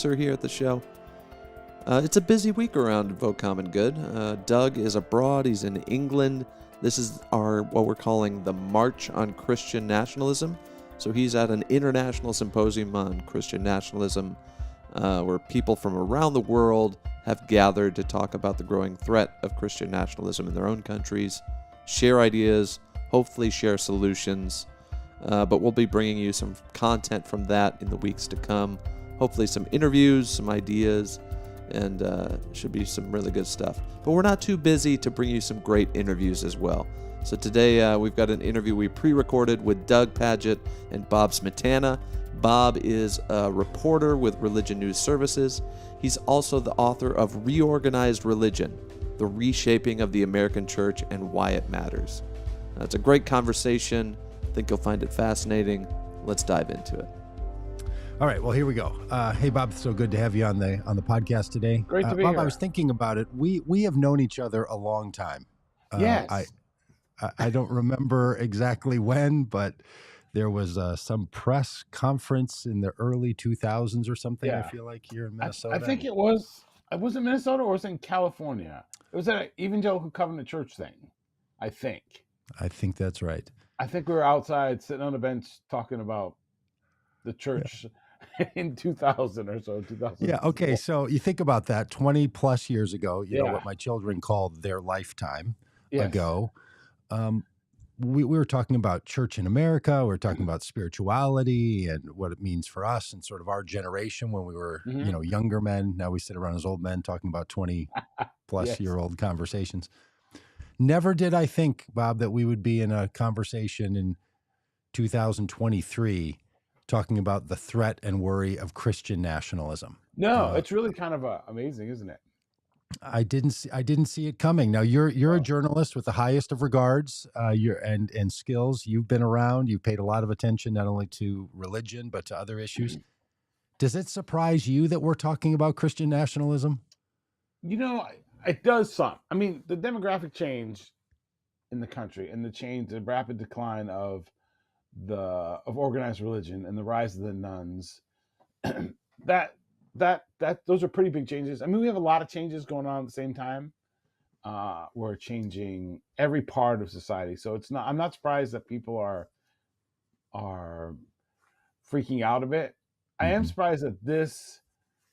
producer here at the show. It's a busy week around Vote Common Good. Doug is abroad. He's in England. This is what we're calling the March on Christian Nationalism. So he's at an international symposium on Christian nationalism, where people from around the world have gathered to talk about the growing threat of Christian nationalism in their own countries, share ideas, hopefully share solutions. But we'll be bringing you some content from that in the weeks to come. Hopefully some interviews, some ideas, and should be some really good stuff. But we're not too busy to bring you some great interviews as well. So today we've got an interview we pre-recorded with Doug Pagitt and Bob Smietana. Bob is a reporter with Religion News Services. He's also the author of Reorganized Religion, the Reshaping of the American Church and Why It Matters. It's a great conversation. I think you'll find it fascinating. Let's dive into it. All right, well, here we go. Hey, Bob, it's so good to have you on the podcast today. Great to be Bob, here. I was thinking about it. We have known each other a long time. Yes. I don't remember exactly when, but there was some press conference in the early 2000s or something, I Yeah. feel like, here in Minnesota. I think it was in Minnesota or was it in California? It was at an Evangelical Covenant Church thing, I think. I think that's right. I think we were outside sitting on a bench talking about the church in 2000 or so, 2000. Yeah, okay, so you think about that 20 plus years ago, you know, Yeah. what my children called their lifetime Yes. ago. We were talking about church in America. We were talking about spirituality and what it means for us and sort of our generation when we were, Mhm. you know, younger men. Now we sit around as old men talking about 20 plus Yes. year old conversations. Never did I think, Bob, that we would be in a conversation in 2023 talking about the threat and worry of Christian nationalism. No, it's really kind of amazing, isn't it? I didn't see it coming. Now you're a journalist with the highest of regards, and skills. You've been around. You've paid a lot of attention not only to religion but to other issues. Does it surprise you that we're talking about Christian nationalism? You know, it does some. I mean, the demographic change in the country and the rapid decline of organized religion and the rise of the nuns, those are pretty big changes. I mean, we have a lot of changes going on at the same time. We're changing every part of society, so I'm not surprised that people are freaking out a bit. I am surprised that this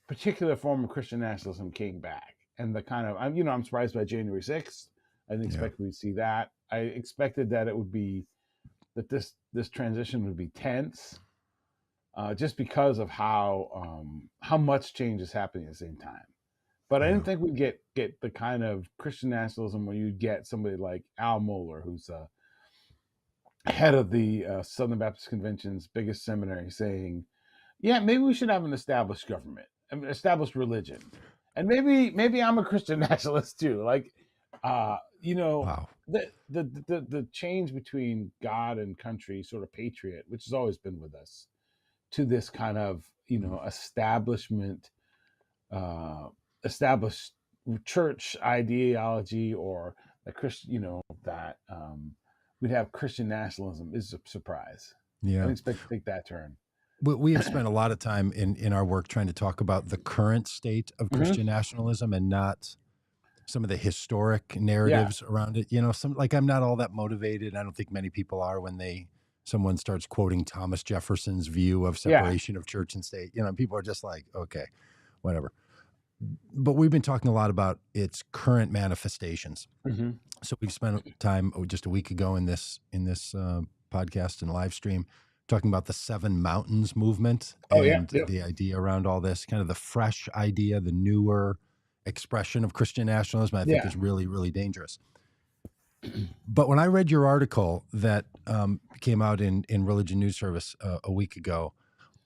particular form of Christian nationalism came back, and I'm surprised by January 6th. I didn't expect we'd see that. I expected that it would be that this transition would be tense. Just because of how much change is happening at the same time. But I didn't think we'd get the kind of Christian nationalism where you'd get somebody like Al Mohler, who's head of the Southern Baptist Convention's biggest seminary, saying, yeah, maybe we should have an established government, an established religion. And maybe I'm a Christian nationalist too. Like, Wow. the change between God and country, sort of patriot, which has always been with us, to this kind of, established church ideology, or a Christian, that we'd have Christian nationalism is a surprise. I Yeah. didn't expect to take that turn. We have spent a lot of time in our work trying to talk about the current state of Christian nationalism and not some of the historic narratives around it. You know, I'm not all that motivated. I don't think many people are when someone starts quoting Thomas Jefferson's view of separation of church and state. You know, people are just like, okay, whatever. But we've been talking a lot about its current manifestations. So we've spent time just a week ago in this podcast and live stream talking about the Seven Mountains movement and the idea around all this, kind of the fresh idea, the newer expression of Christian nationalism, I think is really, really dangerous. But when I read your article that came out in Religion News Service a week ago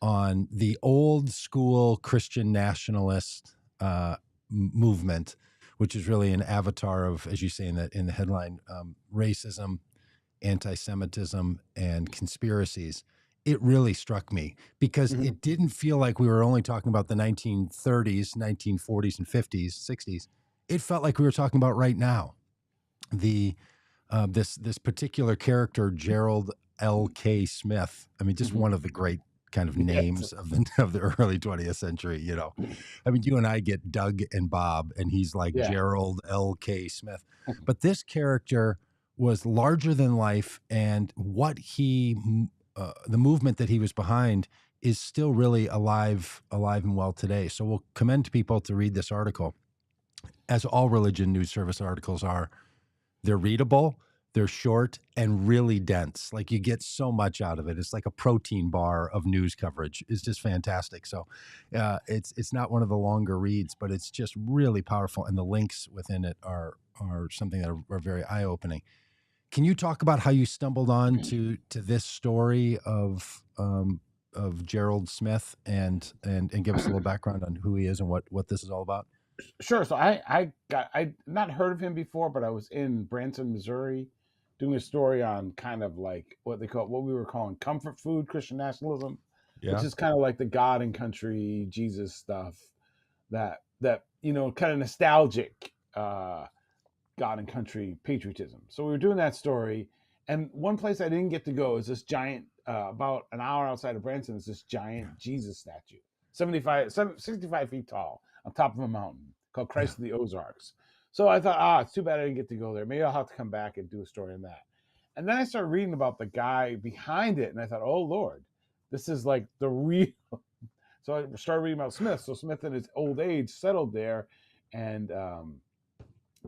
on the old school Christian nationalist movement, which is really an avatar of, as you say in the headline, racism, anti-Semitism, and conspiracies, it really struck me because it didn't feel like we were only talking about the 1930s, 1940s, and 50s, 60s. It felt like we were talking about right now. This particular character, Gerald L.K. Smith, I mean, just one of the great kind of Yes. names of the early 20th century. You know, I mean, you and I get Doug and Bob, and he's like Yeah. Gerald L.K. Smith, but this character was larger than life, and what the movement that he was behind is still really alive and well today. So we'll commend people to read this article. As all religion news service articles are, they're readable, they're short, and really dense. Like, you get so much out of it. It's like a protein bar of news coverage. It's just fantastic. So it's not one of the longer reads, but it's just really powerful. And the links within it are something that are very eye-opening. Can you talk about how you stumbled on to this story of Gerald Smith and give us a little background on who he is and what this is all about? Sure. So I not heard of him before, but I was in Branson, Missouri, doing a story on kind of like what we were calling comfort food Christian nationalism, which is kind of like the God and country Jesus stuff that kind of nostalgic God and country patriotism. So we were doing that story, and one place I didn't get to go is this giant, about an hour outside of Branson, is this giant Jesus statue, 65 feet tall, on top of a mountain, called Christ of the Ozarks. So I thought, it's too bad I didn't get to go there. Maybe I'll have to come back and do a story on that. And then I started reading about the guy behind it, and I thought, oh Lord, this is like the real. So I started reading about Smith. So Smith, in his old age, settled there, and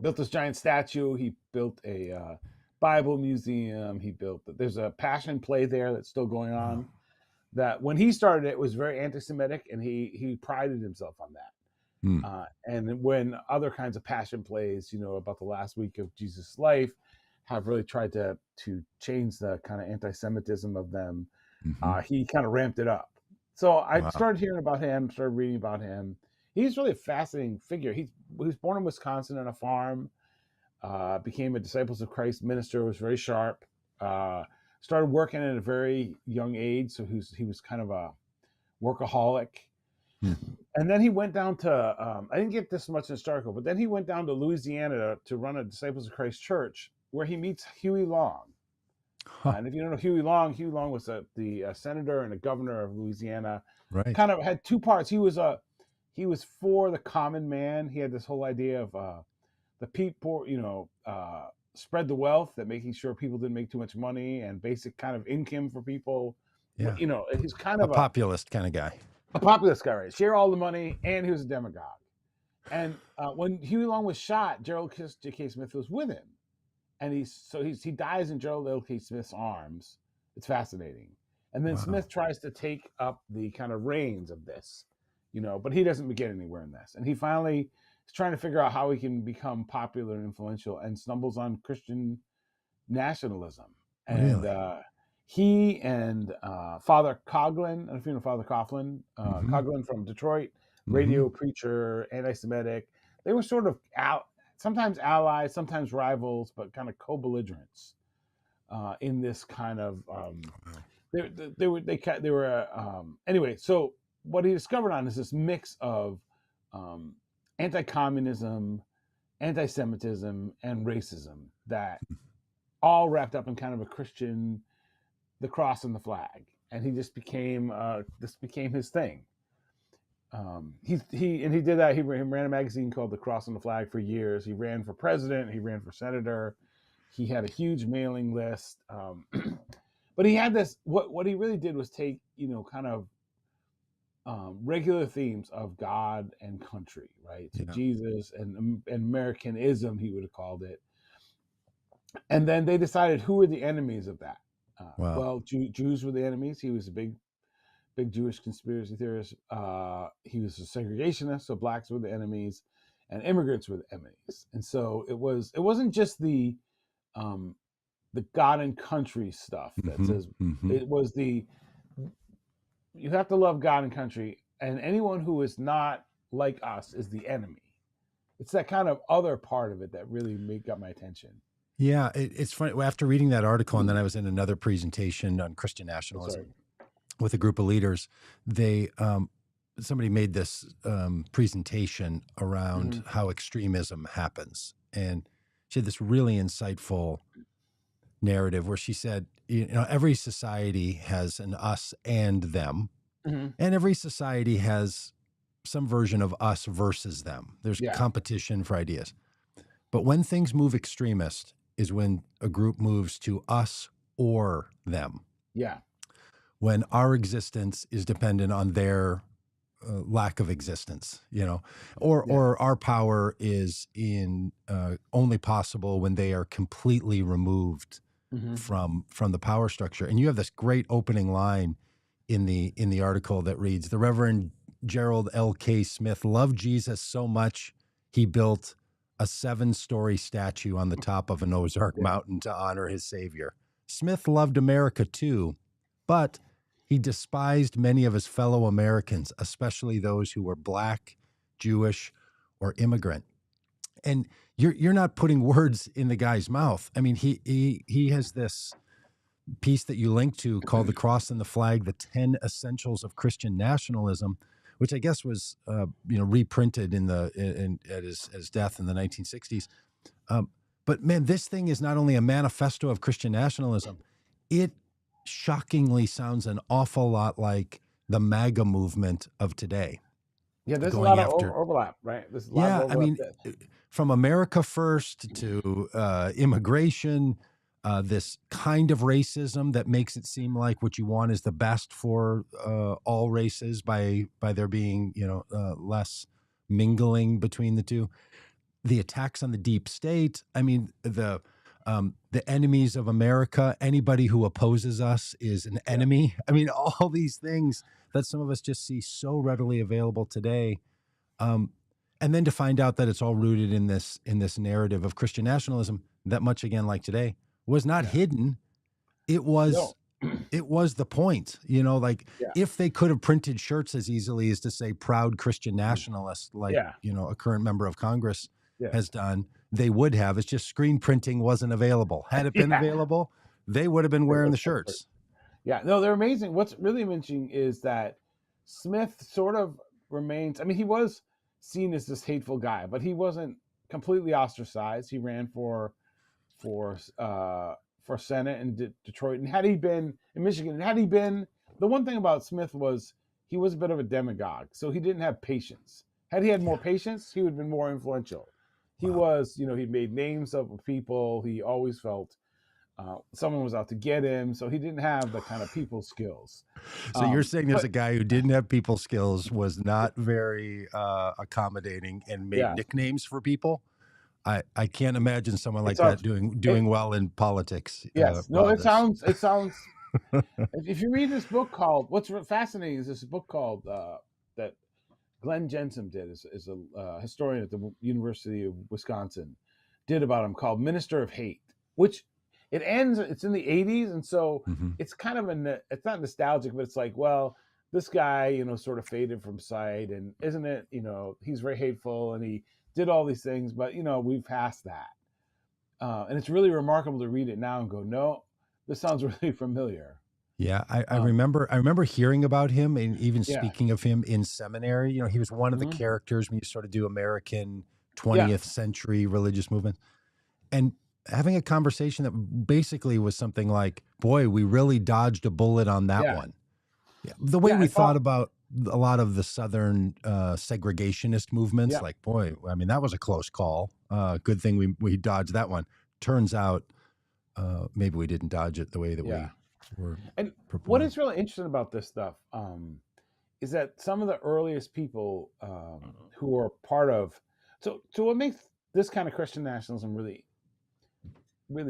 built this giant statue. He built a Bible museum. There's a passion play there that's still going on. That when he started it was very anti-Semitic, and he prided himself on that. And when other kinds of passion plays, about the last week of Jesus' life, have really tried to change the kind of anti-Semitism of them, he kind of ramped it up. So I started hearing about him, started reading about him. He's really a fascinating figure. He was born in Wisconsin on a farm, became a Disciples of Christ minister, was very sharp, started working at a very young age. So he was kind of a workaholic. And then he went down to, I didn't get this much in this article, but then he went down to Louisiana to run a Disciples of Christ church, where he meets Huey Long. And if you don't know Huey Long was the senator and the governor of Louisiana. Right. Kind of had two parts. He was for the common man. He had this whole idea of the people, spread the wealth, that making sure people didn't make too much money, and basic kind of income for people. Yeah. He's kind of a populist kind of guy. A populist guy, right? Share all the money, and he was a demagogue. And when Huey Long was shot, Gerald J.K. Smith was with him, and he dies in Gerald L.K. Smith's arms. It's fascinating. And then Smith tries to take up the kind of reins of this, but he doesn't get anywhere in this. And he finally is trying to figure out how he can become popular and influential, and stumbles on Christian nationalism. And he and Father Coughlin, I don't know if you know Father Coughlin, Coughlin from Detroit, radio preacher, anti-Semitic. They were sort of sometimes allies, sometimes rivals, but kind of co-belligerents in this kind of. Anyway. So what he discovered on is this mix of anti-communism, anti-Semitism, and racism, that all wrapped up in kind of a Christian, the cross and the flag, and he just became his thing. He did that. He ran a magazine called The Cross and the Flag for years. He ran for president. He ran for senator. He had a huge mailing list. But he had this. What he really did was take kind of regular themes of God and country, right? So Jesus and Americanism, he would have called it. And then they decided who were the enemies of that. Well, Jews were the enemies. He was a big Jewish conspiracy theorist. He was a segregationist, so blacks were the enemies, and immigrants were the enemies. And so it wasn't just the God and country stuff that says it was you have to love God and country, and anyone who is not like us is the enemy. It's that kind of other part of it that really got my attention. Yeah, it's funny. After reading that article, and then I was in another presentation on Christian nationalism with a group of leaders. Somebody made this presentation around how extremism happens, and she had this really insightful narrative where she said, every society has an us and them, Mhm. And every society has some version of us versus them. There's Yeah. competition for ideas. But when things move extremist is when a group moves to us or them. Yeah. When our existence is dependent on their lack of existence, or our power is in only possible when they are completely removed Mhm. from the power structure. And you have this great opening line in the article that reads, "The Reverend Gerald L.K. Smith loved Jesus so much he built a 7-story statue on the top of an Ozark Yeah. mountain to honor his savior. Smith loved America too, but he despised many of his fellow Americans, especially those who were Black, Jewish, or immigrant." And you're not putting words in the guy's mouth. I mean, he has this piece that you link to called "The Cross and the Flag: The 10 Essentials of Christian Nationalism," which I guess was reprinted at his death in the 1960s. But man, this thing is not only a manifesto of Christian nationalism, it shockingly sounds an awful lot like the MAGA movement of today. Yeah, there's a Going lot of after, overlap, right? There's a lot of yeah, I overlap mean, there. from America First to immigration, this kind of racism that makes it seem like what you want is the best for all races by there being less mingling between the two. The attacks on the deep state. I mean, the enemies of America. Anybody who opposes us is an enemy. I mean, all these things that some of us just see so readily available today. And then to find out that it's all rooted in this narrative of Christian nationalism that, much again like today, was not hidden. It was No. it was the point. Like Yeah. if they could have printed shirts as easily as to say "proud Christian nationalist," like Yeah. a current member of Congress Yeah. has done, they would have. It's just screen printing wasn't available. Had it been available, they would have been wearing the shirts. Yeah, no, they're amazing. What's really amazing is that Smith sort of remains. I mean, he was seen as this hateful guy, but he wasn't completely ostracized. He ran for Senate in Detroit, and had he been in Michigan, and had he been, the one thing about Smith was he was a bit of a demagogue, so he didn't have patience. Had he had more patience, he would have been more influential. He was, he made names of people. He always felt someone was out to get him, so he didn't have the kind of people skills. So you're saying there's a guy who didn't have people skills, was not very accommodating, and made nicknames for people? I can't imagine someone like that doing well in politics. Yes, no, it sounds. If you read this book called, what's fascinating is this book called that Glenn Jensen did, is a historian at the University of Wisconsin, did about him, called Minister of Hate, which it's in the 80s, and so it's kind of it's not nostalgic, but it's like, well, this guy, sort of faded from sight, and isn't it, he's very hateful, and he did all these things, but we've passed that. And it's really remarkable to read it now and go, no, this sounds really familiar. Yeah, I remember hearing about him and even speaking of him in seminary. He was one of the characters when you sort of do American 20th century religious movement. And having a conversation that basically was something like, boy, we really dodged a bullet on that one. Yeah. The way we thought about a lot of the Southern segregationist movements, like, boy, I mean, that was a close call. Good thing we dodged that one. Turns out maybe we didn't dodge it the way that we were. And proposing. What is really interesting about this stuff is that some of the earliest people who are part of, so what makes this kind of Christian nationalism really,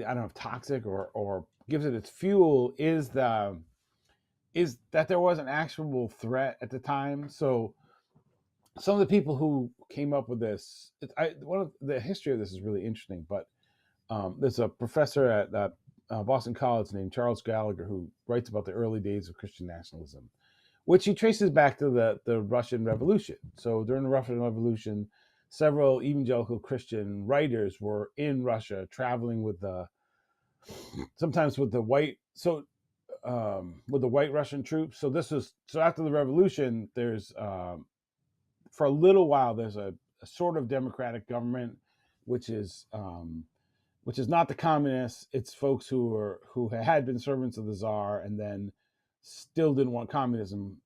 I don't know if toxic or gives it its fuel is that there was an actual threat at the time. So some of the people who came up with this, one of the history of this is really interesting, but there's a professor at Boston College named Charles Gallagher who writes about the early days of Christian nationalism, which he traces back to the Russian Revolution. So during the Russian Revolution, several evangelical Christian writers were in Russia, traveling sometimes with the white Russian troops. So after the revolution, there's for a little while there's a sort of democratic government, which is not the communists. It's folks who had been servants of the Tsar and then still didn't want communism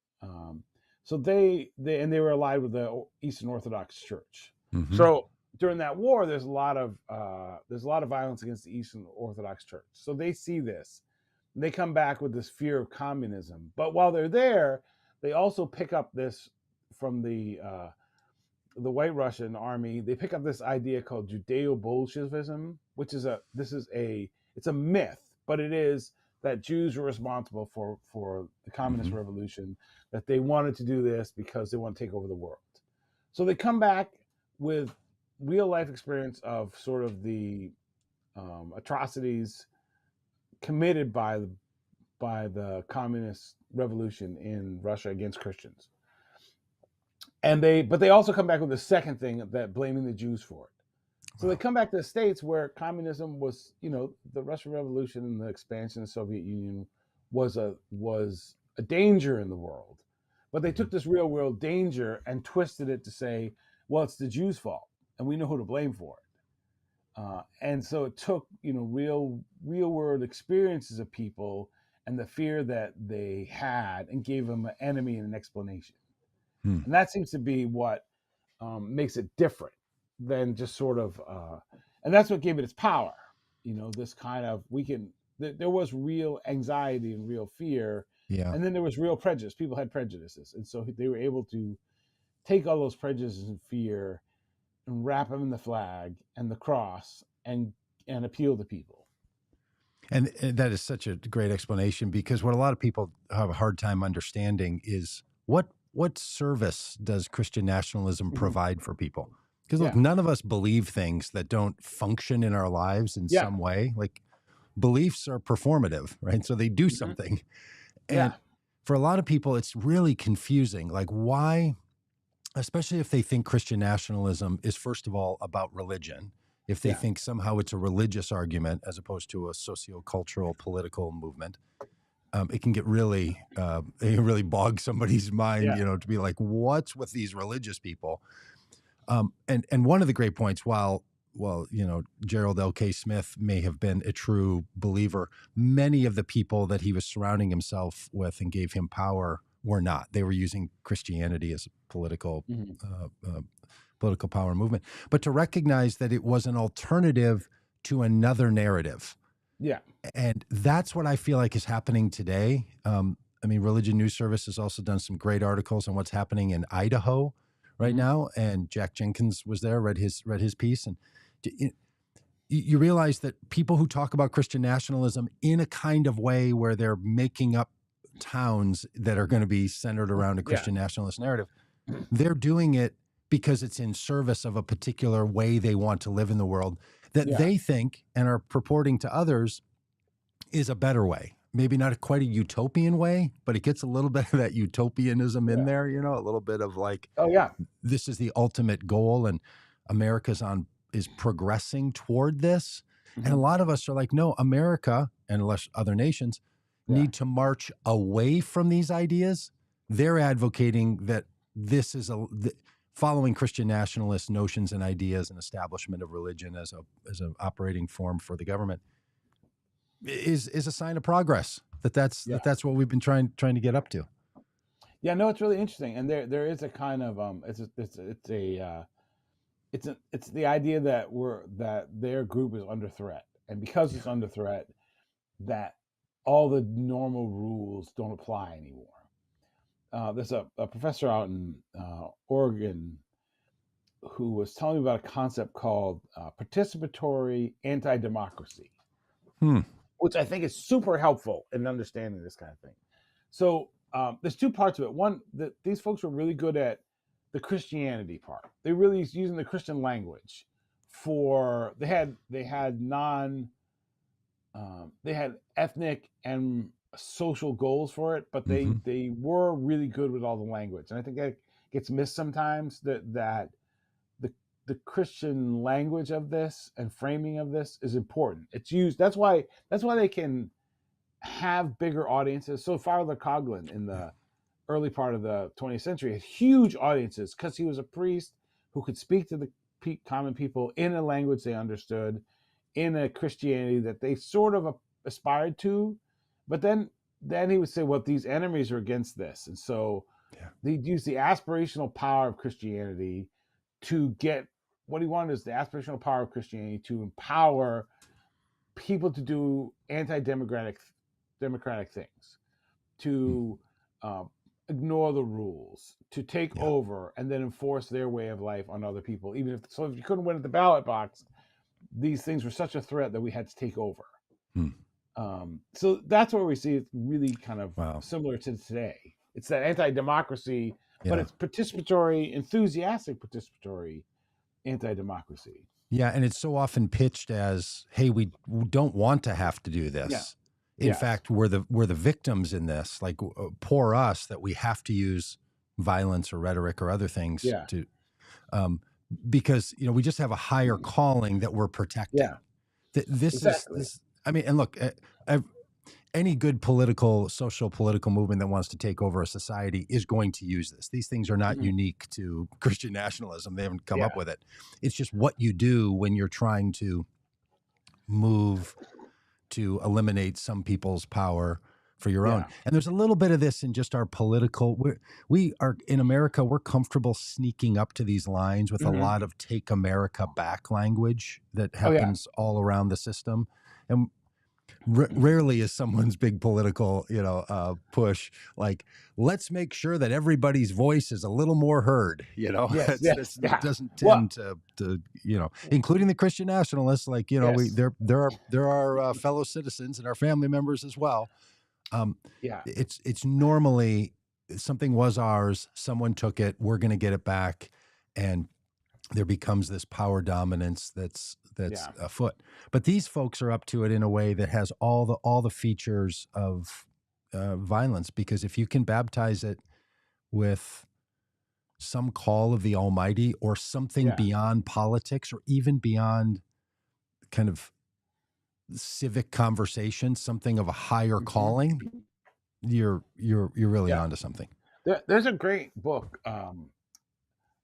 So they were allied with the Eastern Orthodox Church. Mm-hmm. So during that war, there's a lot of violence against the Eastern Orthodox Church. So they see this. They come back with this fear of communism. But while they're there, they also pick up this from the White Russian army. They pick up this idea called Judeo-Bolshevism, which is it's a myth, but it is that Jews were responsible for the communist revolution, that they wanted to do this because they want to take over the world. So they come back with real life experience of sort of the atrocities committed by the communist revolution in Russia against Christians. But they also come back with the second thing, that blaming the Jews for it. So they come back to the States, where communism was, the Russian Revolution and the expansion of the Soviet Union was a danger in the world. But they took this real world danger and twisted it to say, well, it's the Jews' fault, and we know who to blame for it. And so it took, real world experiences of people and the fear that they had, and gave them an enemy and an explanation. And that seems to be what makes it different than just sort of, and that's what gave it its power. This kind of, there was real anxiety and real fear. Yeah. And then there was real prejudice. People had prejudices. And so they were able to take all those prejudices and fear and wrap them in the flag and the cross and appeal to people. And that is such a great explanation, because what a lot of people have a hard time understanding is what service does Christian nationalism provide for people? Because look, none of us believe things that don't function in our lives in some way. Like, beliefs are performative, right? So they do something. And for a lot of people, it's really confusing. Like, why, especially if they think Christian nationalism is, first of all, about religion, if they think somehow it's a religious argument as opposed to a socio-cultural political movement, it can get really bog somebody's mind, to be like, what's with these religious people? And one of the great points, while Gerald L.K. Smith may have been a true believer, many of the people that he was surrounding himself with and gave him power were not. They were using Christianity as a political power movement. But to recognize that it was an alternative to another narrative. Yeah. And that's what I feel like is happening today. Religion News Service has also done some great articles on what's happening in Idaho right now. And Jack Jenkins was there, read his piece. And you realize that people who talk about Christian nationalism in a kind of way where they're making up towns that are going to be centered around a Christian nationalist narrative, they're doing it because it's in service of a particular way they want to live in the world that they think and are purporting to others is a better way. Maybe not quite a utopian way, but it gets a little bit of that utopianism in there, a little bit of like, this is the ultimate goal and America is progressing toward this. And a lot of us are like, no, America, and less other nations, need to march away from these ideas. They're advocating that this is following Christian nationalist notions and ideas and establishment of religion as an operating form for the government is a sign of progress. That's what we've been trying to get up to. Yeah, no, it's really interesting, and there is a kind of it's the idea that their group is under threat, and because it's under threat, that all the normal rules don't apply anymore. There's a professor out in Oregon who was telling me about a concept called participatory anti-democracy, which I think is super helpful in understanding this kind of thing. So there's two parts of it. One, that these folks were really good at the Christianity part. They really using the Christian language for they had ethnic and social goals for it, but they were really good with all the language. And I think that gets missed sometimes, that the Christian language of this and framing of this is important. It's used. That's why they can have bigger audiences. So Father Coughlin in the early part of the 20th century had huge audiences because he was a priest who could speak to the common people in a language they understood, in a Christianity that they sort of aspired to. But then he would say, well, these enemies are against this. And so Yeah. They used the aspirational power of Christianity to get what he wanted is the aspirational power of Christianity to empower people to do anti-democratic things, to ignore the rules, to take over and then enforce their way of life on other people. Even if you couldn't win at the ballot box, these things were such a threat that we had to take over. So that's where we see it's really kind of similar to today. It's that anti-democracy, but it's participatory, enthusiastic participatory anti-democracy. Yeah, and it's so often pitched as, "Hey, we don't want to have to do this. In fact, we're the victims in this. Like, poor us that we have to use violence or rhetoric or other things to, because we just have a higher calling that we're protecting." This is. I mean, and look, any good social political movement that wants to take over a society is going to use this. These things are not unique to Christian nationalism. They haven't come up with it. It's just what you do when you're trying to move to eliminate some people's power for your own. And there's a little bit of this in just our political, we are in America, we're comfortable sneaking up to these lines with a lot of take America back language that happens all around the system. And rarely is someone's big political, push like, let's make sure that everybody's voice is a little more heard. It doesn't tend to including the Christian nationalists. Like, there are fellow citizens and our family members as well. It's normally something was ours, someone took it, we're going to get it back, and there becomes this power dominance that's afoot. But these folks are up to it in a way that has all the features of violence, because if you can baptize it with some call of the Almighty or something beyond politics or even beyond kind of civic conversation, something of a higher calling, you're really onto something. There's a great book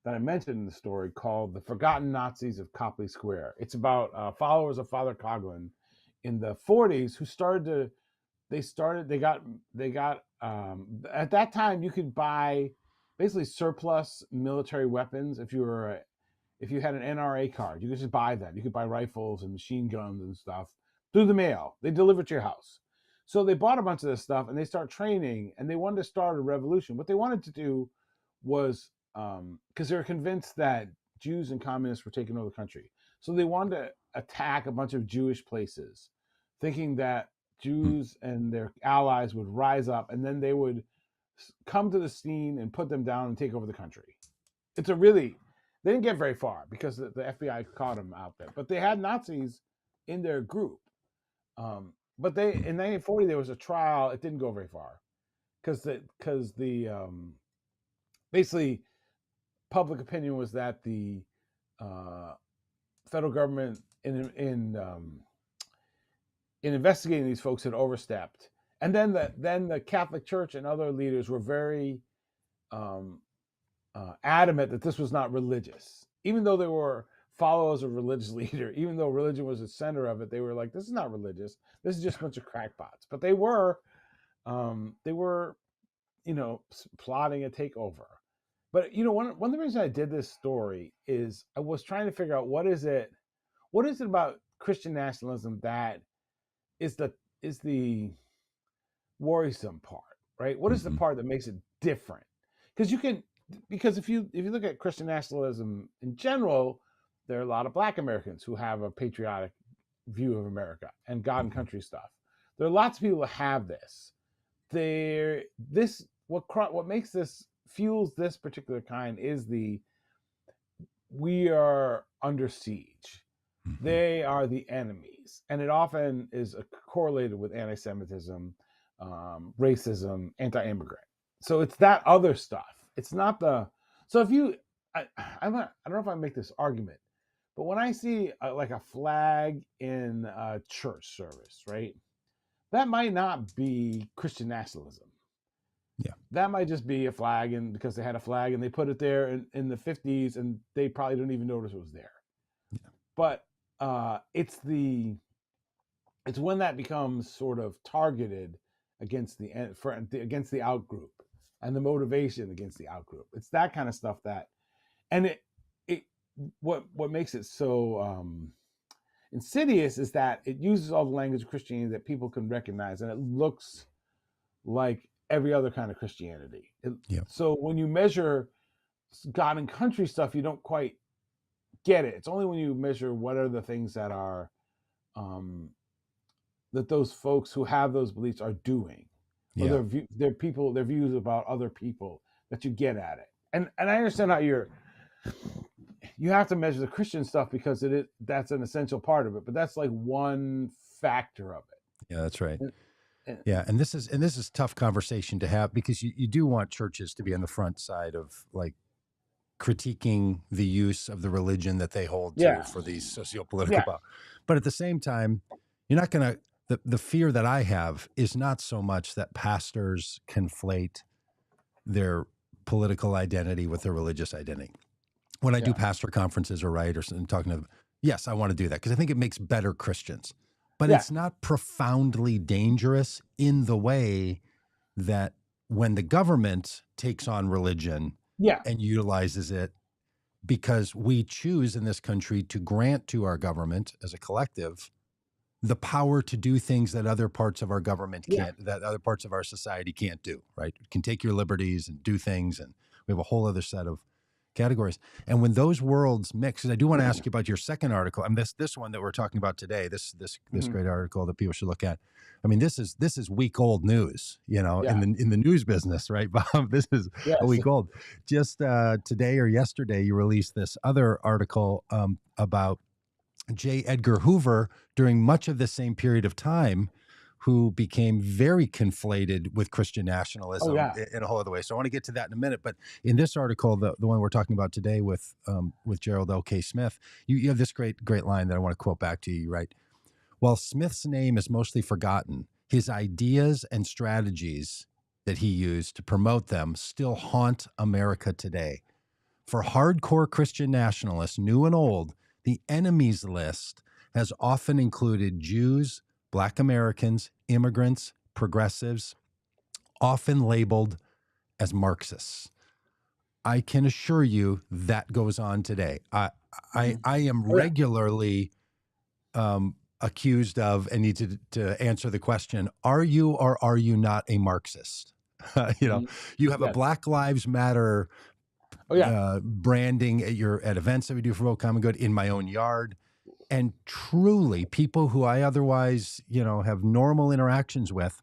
that I mentioned in the story called "The Forgotten Nazis of Copley Square." It's about followers of Father Coughlin in the 40s who they got at that time you could buy basically surplus military weapons. If you had an NRA card, you could just buy them. You could buy rifles and machine guns and stuff through the mail. They deliver to your house. So they bought a bunch of this stuff and they start training, and they wanted to start a revolution. What they wanted to do was, because they were convinced that Jews and communists were taking over the country. So they wanted to attack a bunch of Jewish places, thinking that Jews and their allies would rise up and then they would come to the scene and put them down and take over the country. They didn't get very far because the FBI caught them out there, but they had Nazis in their group. But in 1940, there was a trial. It didn't go very far because basically public opinion was that the federal government in investigating these folks had overstepped, and then the Catholic Church and other leaders were very adamant that this was not religious, even though they were followers of religious leader. Even though religion was the center of it, they were like, this is not religious. This is just a bunch of crackpots. But they were plotting a takeover. But one of the reasons I did this story is I was trying to figure out what is it about Christian nationalism that is the worrisome part, right? What is the part that makes it different? Because if you look at Christian nationalism in general, there are a lot of Black Americans who have a patriotic view of America and God and country stuff. There are lots of people who have this. What makes this fuels this particular kind is we are under siege. They are the enemies, and it often is correlated with anti-Semitism, racism, anti-immigrant. So it's that other stuff. It's not so if you, I don't know if I make this argument, but when I see like a flag in a church service, right, that might not be Christian nationalism. Yeah, that might just be a flag, and because they had a flag and they put it there in the 50s, and they probably don't even notice it was there. Yeah. But it's when that becomes sort of targeted against the out group. and the motivation against the out-group. It's that kind of stuff that, and what makes it so insidious is that it uses all the language of Christianity that people can recognize, and it looks like every other kind of Christianity. So when you measure God and country stuff, you don't quite get it. It's only when you measure what are the things that are that those folks who have those beliefs are doing, or their views about other people, that you get at it. And I understand how you have to measure the Christian stuff because that's an essential part of it, but that's like one factor of it. Yeah, that's right. And this is tough conversation to have, because you do want churches to be on the front side of like critiquing the use of the religion that they hold to for these socio-political but at the same time, you're not going to, the fear that I have is not so much that pastors conflate their political identity with their religious identity. When I do pastor conferences or talking to them, yes, I want to do that because I think it makes better Christians. But it's not profoundly dangerous in the way that when the government takes on religion and utilizes it, because we choose in this country to grant to our government as a collective the power to do things that other parts of our government can't, that other parts of our society can't do, right? You can take your liberties and do things, and we have a whole other set of categories. And when those worlds mix, and I do want to ask you about your second article, and this one that we're talking about today, this great article that people should look at. I mean, this is week old news, in the news business, right, Bob? This is a week old. Just today or yesterday, you released this other article about J. Edgar Hoover during much of the same period of time, who became very conflated with Christian nationalism in a whole other way. So I want to get to that in a minute. But in this article, the one we're talking about today with Gerald L.K. Smith, you have this great line that I want to quote back to you. You write, "While Smith's name is mostly forgotten, his ideas and strategies that he used to promote them still haunt America today. For hardcore Christian nationalists, new and old, the enemies list has often included Jews, Black Americans, immigrants, progressives, often labeled as Marxists. I can assure you that goes on today. I am regularly accused of, and need to answer the question, are you or are you not a Marxist? You have a Black Lives Matter branding at events that we do for Vote Common Good, in my own yard. And truly, people who I otherwise, have normal interactions with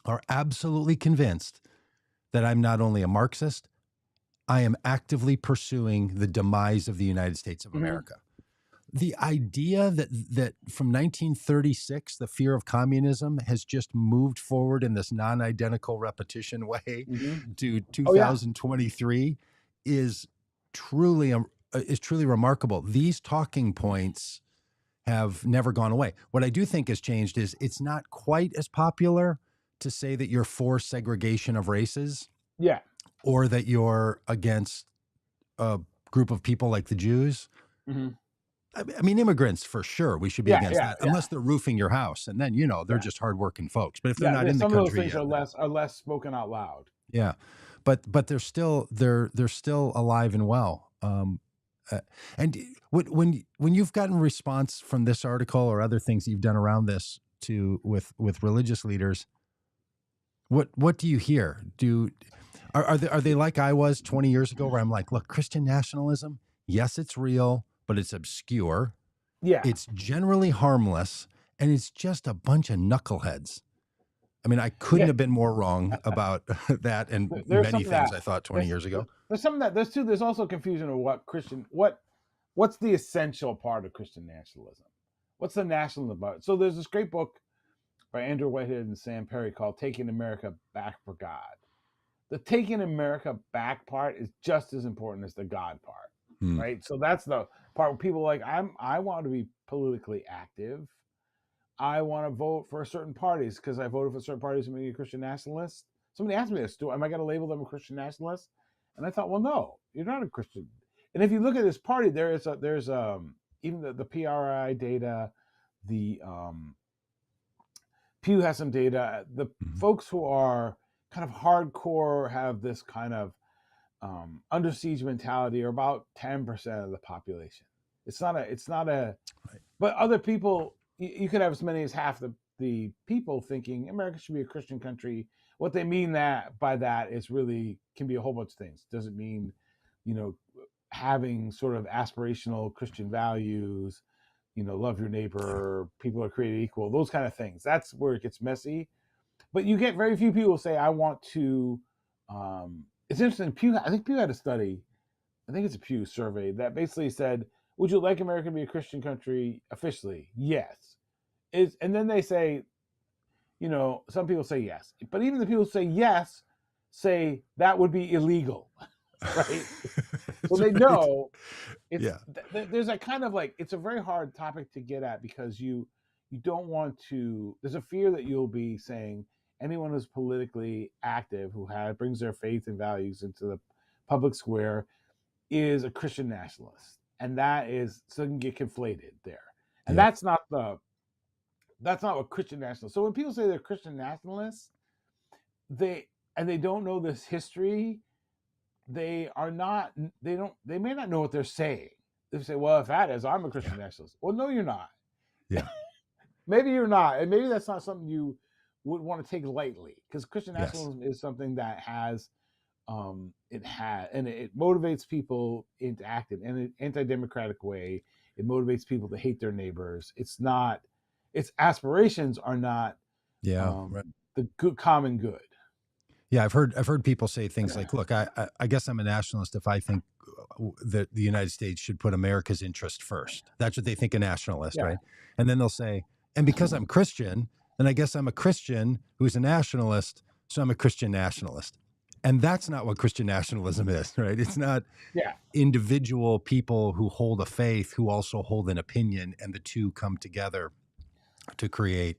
are absolutely convinced that I'm not only a Marxist, I am actively pursuing the demise of the United States of America. The idea that from 1936, the fear of communism has just moved forward in this non-identical repetition way to 2023 is truly remarkable. These talking points have never gone away. What I do think has changed is it's not quite as popular to say that you're for segregation of races, or that you're against a group of people like the Jews. I mean, immigrants for sure, we should be against that, unless they're roofing your house, and then they're just hardworking folks. But if they're not in the country, some of those things are less spoken out loud. Yeah, but they're still alive and well. And when you've gotten response from this article or other things that you've done around this with religious leaders, what do you hear? Are they like I was 20 years ago, where I'm like, look, Christian nationalism, yes, it's real, but it's obscure. Yeah, it's generally harmless, and it's just a bunch of knuckleheads. I mean, I couldn't have been more wrong about that, and many things I thought 20 years ago. There's some of that. There's also confusion of what's the essential part of Christian nationalism. What's the nationalism about? So there's this great book by Andrew Whitehead and Sam Perry called "Taking America Back for God." The taking America back part is just as important as the God part, right? So that's the part where people are like, I want to be politically active. I want to vote for certain parties because I voted for certain parties and being a Christian nationalist. Somebody asked me this, am I going to label them a Christian nationalist? And I thought, well, no, you're not a Christian. And if you look at this party, there's even the PRI data, the Pew has some data. The folks who are kind of hardcore have this kind of under siege mentality are about 10% of the population. It's not a, Right. but other people, you could have as many as half the people thinking America should be a Christian country. What they mean by that is really can be a whole bunch of things. Doesn't mean, having sort of aspirational Christian values, love your neighbor, people are created equal, those kind of things. That's where it gets messy. But you get very few people say, I want to, it's interesting. I think Pew had a study, I think it's a Pew survey that basically said, would you like America to be a Christian country officially? Yes. And then they say, some people say yes. But even the people who say yes say that would be illegal, right? So they know there's a kind of like, it's a very hard topic to get at because you don't want to, there's a fear that you'll be saying anyone who's politically active, who brings their faith and values into the public square is a Christian nationalist. And that is, so it can get conflated there. And that's not what Christian nationalists. So when people say they're Christian nationalists, they don't know this history, they may not know what they're saying. They say, well, if that is, I'm a Christian nationalist. Well, no, you're not. Yeah. Maybe you're not. And maybe that's not something you would want to take lightly, because Christian nationalism is something that has, it motivates people into acting in an anti-democratic way. It motivates people to hate their neighbors. Its aspirations are not the good common good. Yeah, I've heard people say things like, "Look, I guess I'm a nationalist if I think that the United States should put America's interest first." That's what they think a nationalist, right? And then they'll say, "And because I'm Christian, then I guess I'm a Christian who's a nationalist, so I'm a Christian nationalist." And that's not what Christian nationalism is, right? It's not individual people who hold a faith who also hold an opinion, and the two come together to create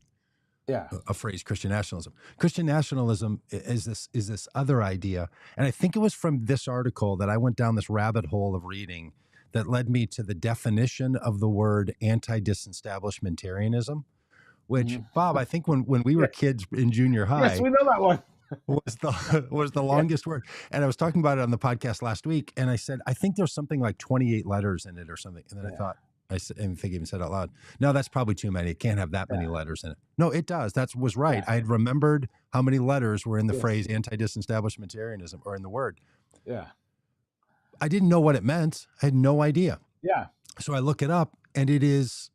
a phrase, Christian nationalism. Christian nationalism is this other idea. And I think it was from this article that I went down this rabbit hole of reading that led me to the definition of the word anti-disestablishmentarianism, which, Bob, I think when we were kids in junior high, yes, we know that one, was the longest word. And I was talking about it on the podcast last week, and I said, I think there's something like 28 letters in it or something. And then I thought, I think I even said out loud, no, that's probably too many. It can't have that many letters in it. No, it does. That was right. I had remembered how many letters were in the phrase anti-disestablishmentarianism, or in the word. Yeah. I didn't know what it meant. I had no idea. Yeah. So I look it up, and it's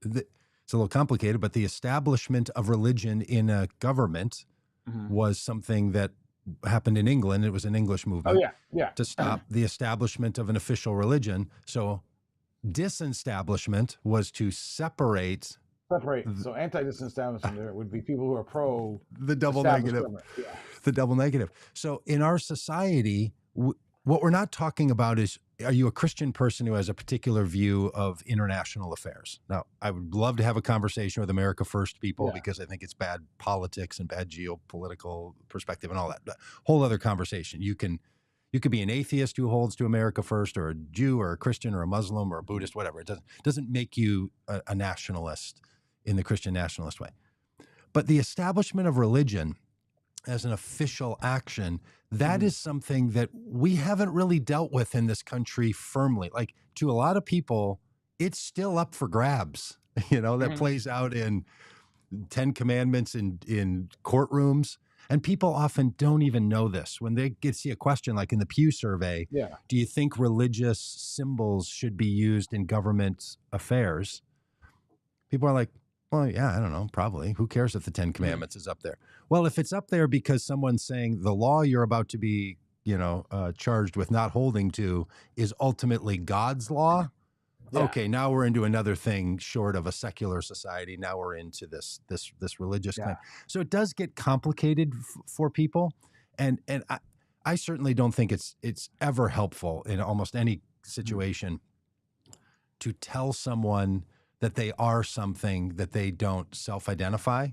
a little complicated, but the establishment of religion in a government was something that happened in England. It was an English movement to stop the establishment of an official religion. So disestablishment was to separate. So anti-disestablishment there would be people who are pro the double negative. The double negative. So in our society, what we're not talking about is, are you a Christian person who has a particular view of international affairs? Now, I would love to have a conversation with America First people because I think it's bad politics and bad geopolitical perspective and all that. But whole other conversation. You could be an atheist who holds to America First, or a Jew or a Christian or a Muslim or a Buddhist, whatever. It doesn't make you a nationalist in the Christian nationalist way. But the establishment of religion as an official action, that is something that we haven't really dealt with in this country firmly. Like, to a lot of people, it's still up for grabs, that plays out in 10 Commandments in courtrooms. And people often don't even know this. When they see a question like in the Pew survey, do you think religious symbols should be used in government affairs? People are like, well, yeah, I don't know, probably. Who cares if the 10 Commandments is up there? Well, if it's up there because someone's saying the law you're about to be, charged with not holding to is ultimately God's law. Okay, now we're into another thing short of a secular society. Now we're into this religious claim. So it does get complicated for people, and I certainly don't think it's ever helpful in almost any situation to tell someone that they are something that they don't self-identify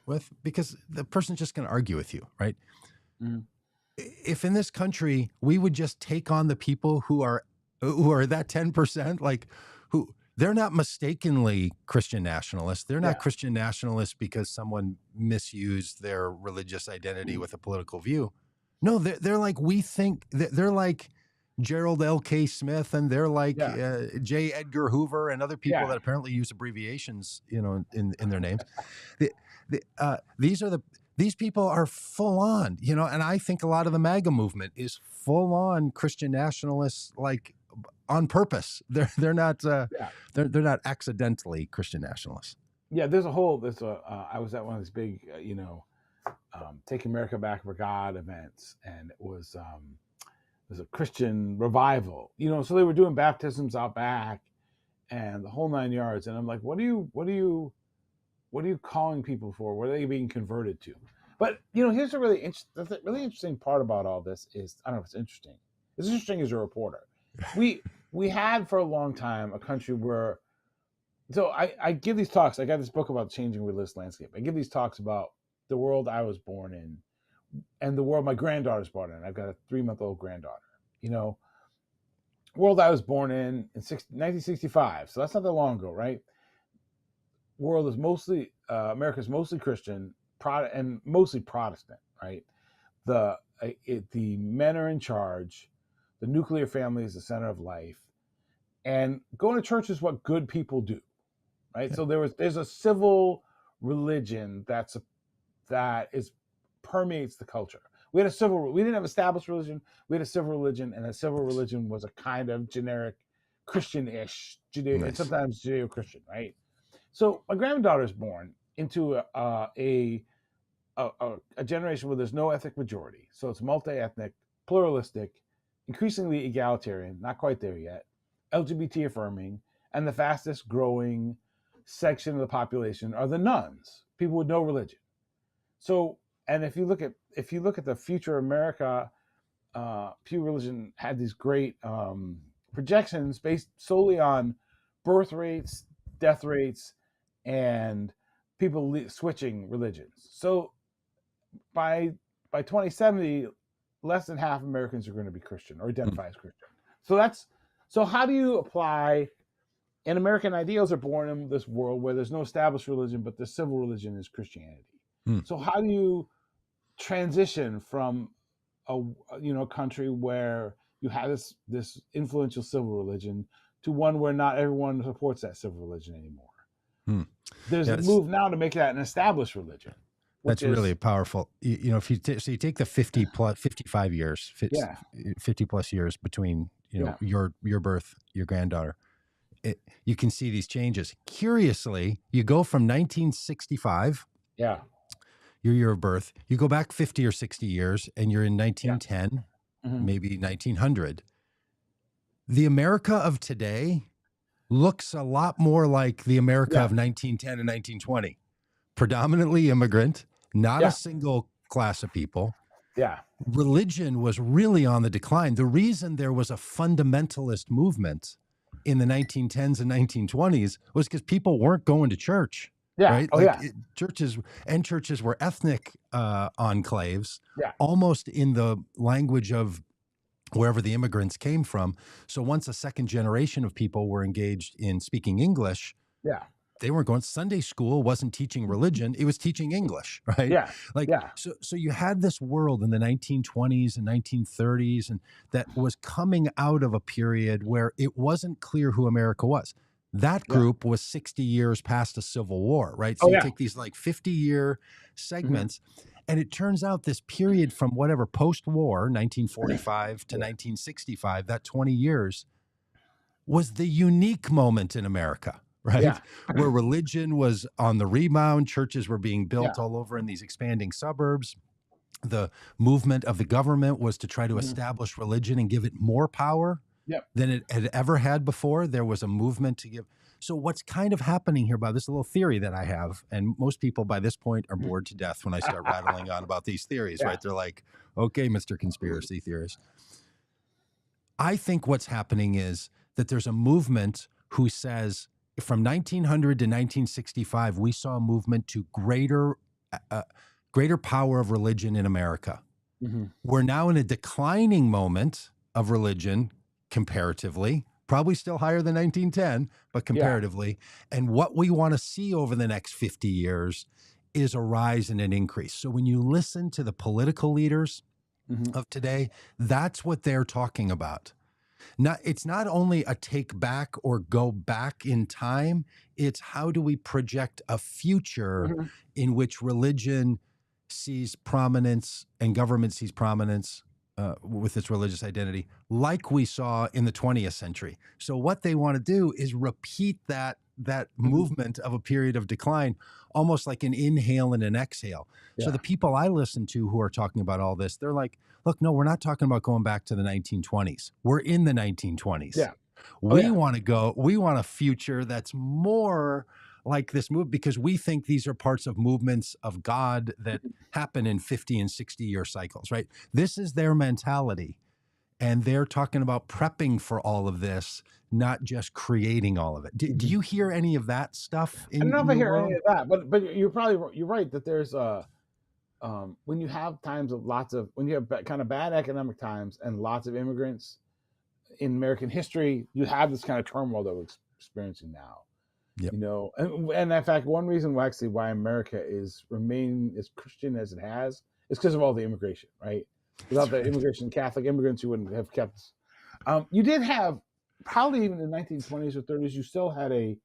with, because the person's just going to argue with you, right? If in this country we would just take on the people who are that 10%, like who they're not mistakenly Christian nationalists. They're not Yeah. Christian nationalists because someone misused their religious identity with a political view. No, they're like, we think they're like Gerald L.K. Smith, and they're like J. Edgar Hoover and other people that apparently use abbreviations, in their names. These people are full on, and I think a lot of the MAGA movement is full on Christian nationalists, like on purpose. They're not they're not accidentally Christian nationalists. Yeah, I was at one of these big, Take America Back for God events, and it was a Christian revival, so they were doing baptisms out back and the whole 9 yards. And I'm like, what are you calling people for? What are they being converted to? But here's the really interesting part about all this is, I don't know if it's interesting. It's interesting as a reporter. We had for a long time a country where, so I give these talks. I got this book about changing religious landscape. I give these talks about the world I was born in and the world my granddaughter's born in. I've got a 3-month-old granddaughter. World I was born in 1965. So that's not that long ago, right? World is mostly America's mostly Christian, and mostly Protestant, right? The men are in charge. The nuclear family is the center of life, and going to church is what good people do, right? Yeah. So there's a civil religion that permeates the culture. We didn't have established religion. We had a civil religion, and a civil religion was a kind of generic Christian-ish, and sometimes Judeo-Christian, right? So my granddaughter's born into a generation where there's no ethnic majority. So it's multi-ethnic, pluralistic, increasingly egalitarian, not quite there yet, LGBT affirming, and the fastest growing section of the population are the nuns, people with no religion. So, and if you look at the future America, Pew Religion had these great projections based solely on birth rates, death rates, and people switching religions. So by 2070, less than half Americans are going to be Christian or identify as Christian. So how do you apply? And American ideals are born in this world where there's no established religion, but the civil religion is Christianity. So how do you transition from a country where you have this influential civil religion to one where not everyone supports that civil religion anymore? There's a move now to make that an established religion. That's really powerful. If you take the 55 years, 50 plus years between your birth, your granddaughter, you can see these changes. Curiously, you go from 1965, your year of birth, you go back 50 or 60 years, and you're in 1910, maybe 1900. The America of today looks a lot more like the America of 1910 and 1920. Predominantly immigrant, not a single class of people. Religion was really on the decline. The reason there was a fundamentalist movement in the 1910s and 1920s was because people weren't going to church. Right? Churches were ethnic enclaves, almost in the language of wherever the immigrants came from. So once a second generation of people were engaged in speaking English, they weren't going. Sunday school wasn't teaching religion; it was teaching English, right? So you had this world in the 1920s and 1930s, and that was coming out of a period where it wasn't clear who America was. That group was 60 years past a civil war, right? So you take these like 50-year segments, and it turns out this period from whatever post-war, 1945 to 1965, that 20 years, was the unique moment in America, right? Where religion was on the rebound, churches were being built all over in these expanding suburbs. The movement of the government was to try to establish religion and give it more power than it had ever had before. There was a movement to give. So what's kind of happening here, by this little theory that I have, and most people by this point are bored to death when I start rattling on about these theories, right? They're like, okay, Mr. Conspiracy Theorist. I think what's happening is that there's a movement who says from 1900 to 1965, we saw a movement to greater power of religion in America. We're now in a declining moment of religion comparatively, probably still higher than 1910, but comparatively. And what we want to see over the next 50 years is a rise and an increase. So when you listen to the political leaders of today, that's what they're talking about. It's not only a take back or go back in time, it's how do we project a future in which religion sees prominence and government sees prominence with its religious identity, like we saw in the 20th century. So what they want to do is repeat that movement of a period of decline, almost like an inhale and an exhale. So the people I listen to who are talking about all this, they're like, look, no, we're not talking about going back to the 1920s. We're in the 1920s. Yeah. We want a future that's more like this move, because we think these are parts of movements of God that happen in 50 and 60 year cycles, right? This is their mentality. And they're talking about prepping for all of this, not just creating all of it. Do you hear any of that stuff in I don't know if I hear world? any of that, but you're right that there's when you have times of when you have kind of bad economic times and lots of immigrants in American history, you have this kind of turmoil that we're experiencing now. Yep. You know, and in fact, one reason why America is remaining as Christian as it has is because of all the immigration, right? Without the immigration, Catholic immigrants, you wouldn't have kept. You did have, probably even in the 1920s or 30s, you still had a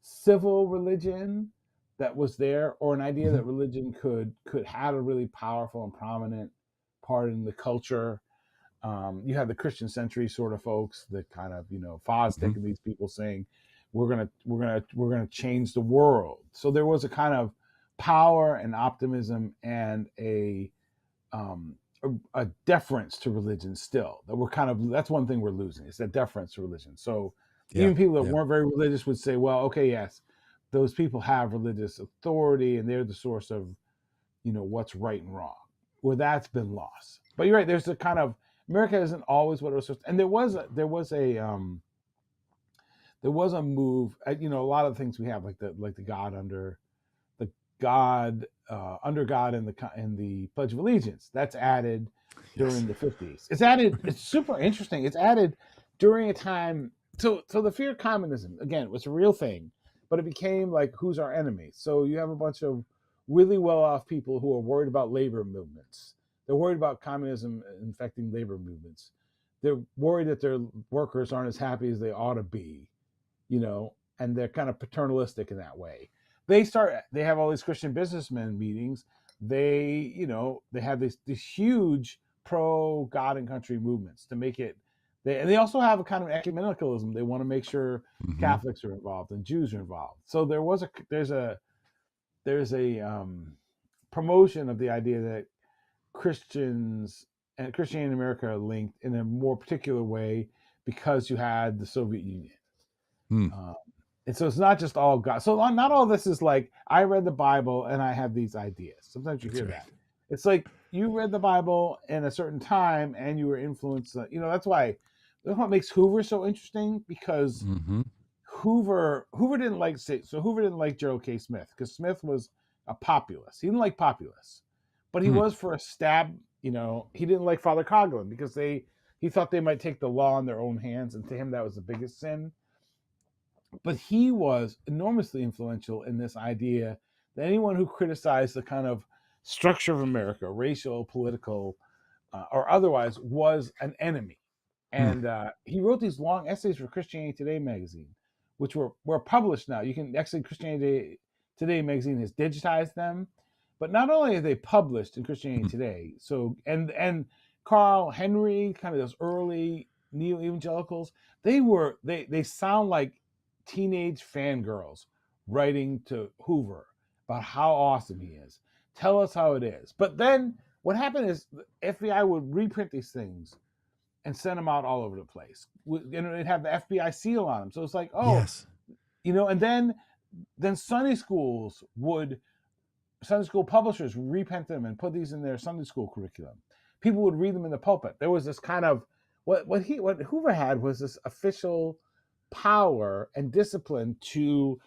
civil religion that was there, or an idea that religion could have a really powerful and prominent part in the culture. You had the Christian Century sort of folks, that kind of, Fosdick and these people saying, we're gonna change the world. So there was a kind of power and optimism and a deference to religion still, that's one thing we're losing, is that deference to religion. So even people that weren't very religious would say, well, okay, yes, those people have religious authority and they're the source of, what's right and wrong. Well, that's been lost. But you're right, there's a kind of, America isn't always what it was supposed to, and there was a move, a lot of things we have, like the God under God in the Pledge of Allegiance. That's added during the 50s. It's super interesting. It's added during a time. So the fear of communism, again, was a real thing, but it became like, who's our enemy? So you have a bunch of really well-off people who are worried about labor movements. They're worried about communism infecting labor movements. They're worried that their workers aren't as happy as they ought to be, and they're kind of paternalistic in that way. They have all these Christian businessmen meetings. They have these huge pro God and country movements to make it. They also have a kind of ecumenicalism. They want to make sure Catholics are involved and Jews are involved. So there's a promotion of the idea that Christians and Christianity in America are linked in a more particular way because you had the Soviet Union. And so it's not just all God. So not all this is like, I read the Bible and I have these ideas. Sometimes you hear that. It's like, you read the Bible in a certain time and you were influenced. That's what makes Hoover so interesting, because Hoover didn't like Gerald K. Smith, because Smith was a populist. He didn't like populists, but he was for a stab. He didn't like Father Coughlin because he thought they might take the law in their own hands, and to him that was the biggest sin. But he was enormously influential in this idea that anyone who criticized the kind of structure of America, racial, political, or otherwise, was an enemy. And he wrote these long essays for Christianity Today magazine, which were published now. You can actually, Christianity Today magazine has digitized them, but not only are they published in Christianity Today, so and Carl Henry, kind of those early neo-evangelicals, they sound like teenage fangirls writing to Hoover about how awesome he is. Tell us how it is. But then what happened is the FBI would reprint these things and send them out all over the place. And it'd have the FBI seal on them. So it's like, and then Sunday school publishers reprint them and put these in their Sunday school curriculum. People would read them in the pulpit. There was this kind of, what Hoover had was this official power and discipline to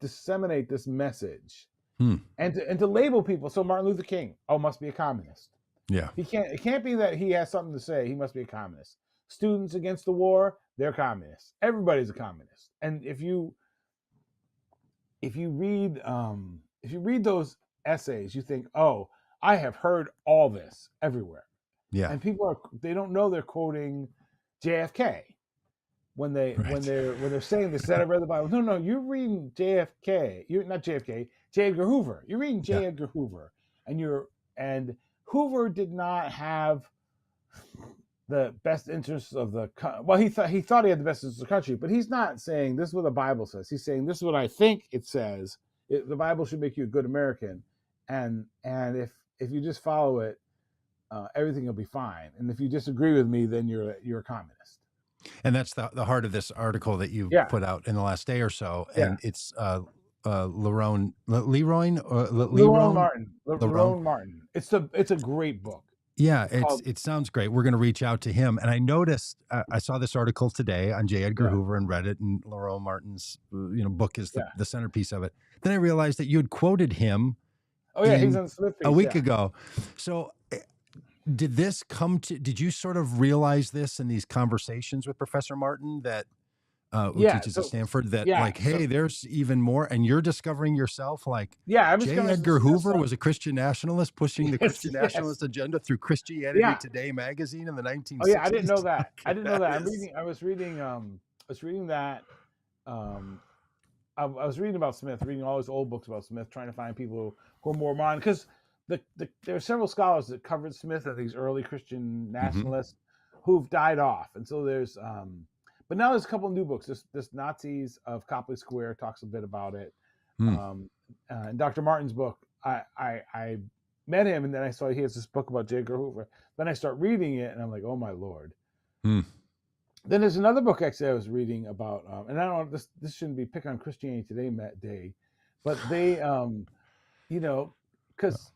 disseminate this message and to label people. So Martin Luther King, must be a communist. Yeah, it can't be that he has something to say. He must be a communist. Students against the war, they're communists. Everybody's a communist. And if you read those essays, you think, oh, I have heard all this everywhere. Yeah. And they don't know they're quoting JFK when they're saying this. That I read the Bible. No, you're reading JFK. You're not JFK. J. Edgar Hoover. You're reading J. Edgar Hoover, and Hoover did not have the best interests of the he thought he had the best interests of the country, but he's not saying this is what the Bible says. He's saying this is what I think it says. The Bible should make you a good American, and if you just follow it, everything will be fine. And if you disagree with me, then you're a communist. And that's the heart of this article that you put out in the last day or so. And it's Lerone Martin. It's a great book. Yeah, it sounds great. We're going to reach out to him. And I noticed, I saw this article today on J. Edgar Hoover and read it, and Lerone Martin's book is the centerpiece of it. Then I realized that you had quoted him. Oh yeah, he's on Smith piece, a week ago. So did you sort of realize this in these conversations with Professor Martin that who teaches at Stanford, that hey, there's even more, and you're discovering yourself J. Edgar Hoover was a Christian nationalist pushing the Christian nationalist agenda through Christianity Today magazine in the 1960s. Oh yeah, I didn't know that. I was reading that. I was reading about Smith, reading all these old books about Smith, trying to find people who are more modern, because there are several scholars that covered Smith as these early Christian nationalists who've died off, and so there's but now there's a couple of new books. This Nazis of Copley Square talks a bit about it. In Dr. Martin's book, I met him, and then I saw he has this book about J. Edgar Hoover. Then I start reading it, and I'm like, oh my Lord. Then there's another book actually I was reading about, and I don't know, this shouldn't be pick on Christianity Today day, but they, because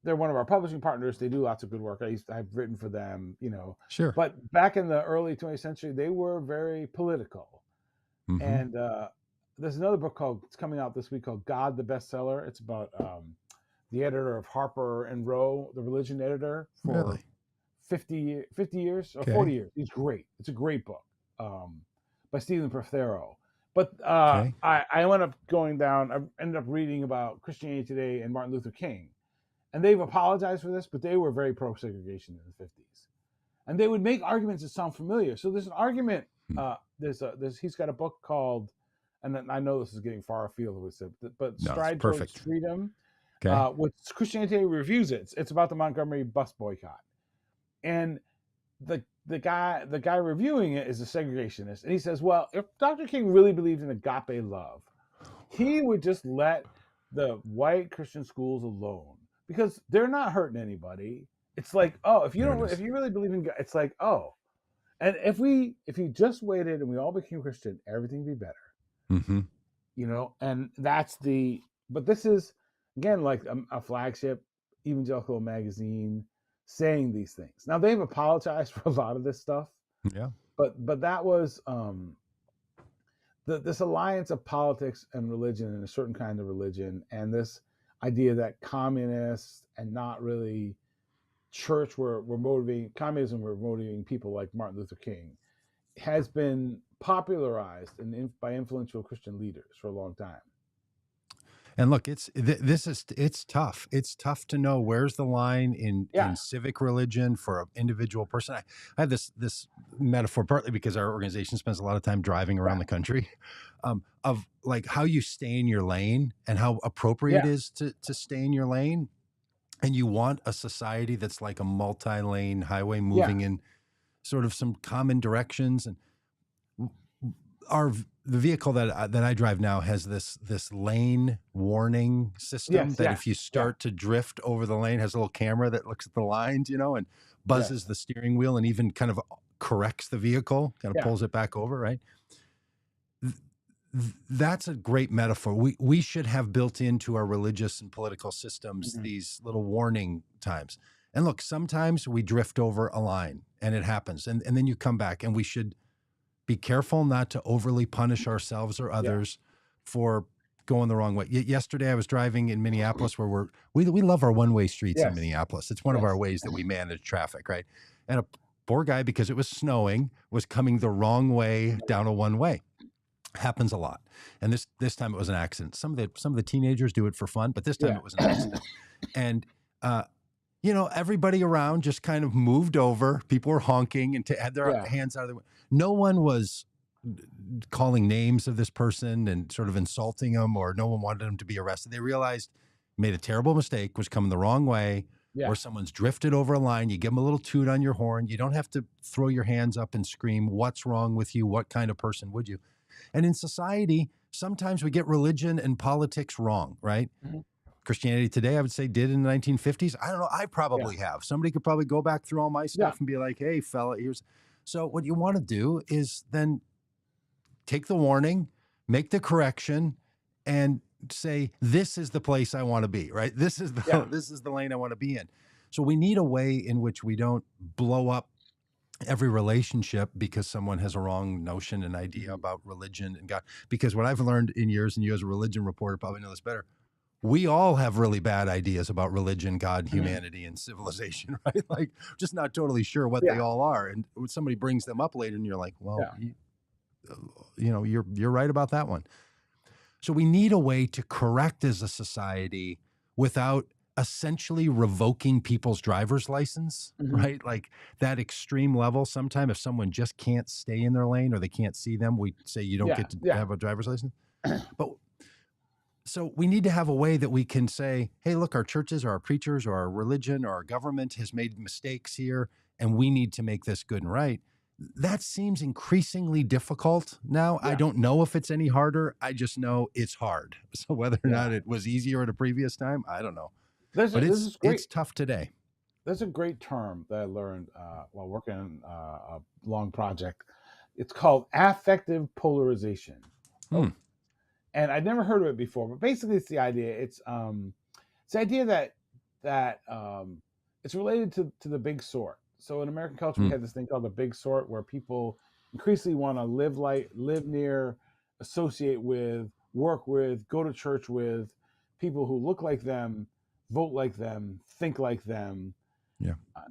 they're one of our publishing partners. They do lots of good work. I've written for them, Sure. But back in the early 20th century, they were very political. And there's another book it's coming out this week called God the Bestseller. It's about the editor of Harper and Row, the religion editor, for 50 years or 40 years. He's great. It's a great book by Stephen Prothero. But I ended up going down. I ended up reading about Christianity Today and Martin Luther King. And they've apologized for this, but they were very pro-segregation in the 50s. And they would make arguments that sound familiar. So there's an argument. He's got a book called, and I know this is getting far afield with it, but Stride Towards Freedom, which Christianity Today reviews it. It's about the Montgomery bus boycott. And the guy reviewing it is a segregationist. And he says, well, if Dr. King really believed in agape love, he would just let the white Christian schools alone, because they're not hurting anybody. It's like, oh, if you really believe in God, it's like, oh, and if you just waited and we all became Christian, everything would be better. And but this is, again, like a flagship evangelical magazine saying these things. Now they've apologized for a lot of this stuff. Yeah. But that was this alliance of politics and religion, and a certain kind of religion, and this idea that communists and not really church were motivating communism, were motivating people like Martin Luther King, has been popularized by influential Christian leaders for a long time. And look, it's tough. It's tough to know where's the line in civic religion for an individual person. I have this metaphor, partly because our organization spends a lot of time driving around the country, of like how you stay in your lane and how appropriate it is to stay in your lane. And you want a society that's like a multi-lane highway moving in sort of some common directions. And the vehicle that I drive now has this lane warning system if you start to drift over the lane, has a little camera that looks at the lines, and buzzes the steering wheel and even kind of corrects the vehicle, kind of pulls it back over, right? That's a great metaphor. We should have built into our religious and political systems these little warning times. And look, sometimes we drift over a line, and it happens. And then you come back, and we should be careful not to overly punish ourselves or others for going the wrong way. Yesterday, I was driving in Minneapolis, where we love our one-way streets in Minneapolis. It's one of our ways that we manage traffic, right? And a poor guy, because it was snowing, was coming the wrong way down a one-way. Happens a lot. And this time it was an accident. Some of the teenagers do it for fun, but this time it was an accident. And everybody around just kind of moved over. People were honking and had their hands out of the way. No one was calling names of this person and sort of insulting him, or no one wanted him to be arrested. They realized made a terrible mistake, was coming the wrong way, or someone's drifted over a line. You give them a little toot on your horn. You don't have to throw your hands up and scream, "What's wrong with you? What kind of person would you?" And in society, sometimes we get religion and politics wrong, right? Mm-hmm. Christianity Today, I would say, did in the 1950s. I don't know. I probably have. Somebody could probably go back through all my stuff and be like, "Hey, fella, here's." So what you want to do is then take the warning, make the correction, and say, "This is the place I want to be," right? This is the lane I want to be in. So we need a way in which we don't blow up every relationship because someone has a wrong notion and idea about religion and God. Because what I've learned in years, and you as a religion reporter probably know this better, we all have really bad ideas about religion, God, humanity, and civilization, right? Like, just not totally sure what they all are. And when somebody brings them up later and you're like, well, you're right about that one. So we need a way to correct as a society without essentially revoking people's driver's license, right? Like that extreme level. Sometimes if someone just can't stay in their lane or they can't see them, we say you don't get to have a driver's license. But so we need to have a way that we can say, hey, look, our churches or our preachers or our religion or our government has made mistakes here, and we need to make this good and right. That seems increasingly difficult now. I don't know if it's any harder. I just know it's hard. So whether or not it was easier at a previous time, I don't know. But it's tough today. There's a great term that I learned while working on a long project. It's called affective polarization. And I'd never heard of it before, but basically it's the idea. It's the idea that it's related to the big sort. So in American culture, we have this thing called the big sort, where people increasingly want to live near, associate with, work with, go to church with people who look like them, vote like them, think like them,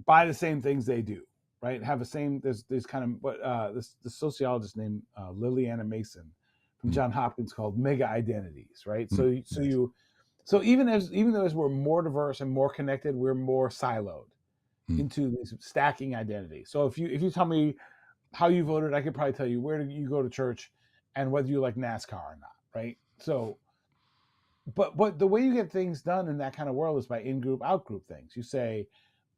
buy the same things they do, right? Have the same. There's kind of the sociologist named Liliana Mason from Johns Hopkins called mega identities, right? So even though as we're more diverse and more connected, we're more siloed into these stacking identities. So if you tell me how you voted, I could probably tell you where do you go to church and whether you like NASCAR or not, right? So, but the way you get things done in that kind of world is by in-group, out-group things. You say,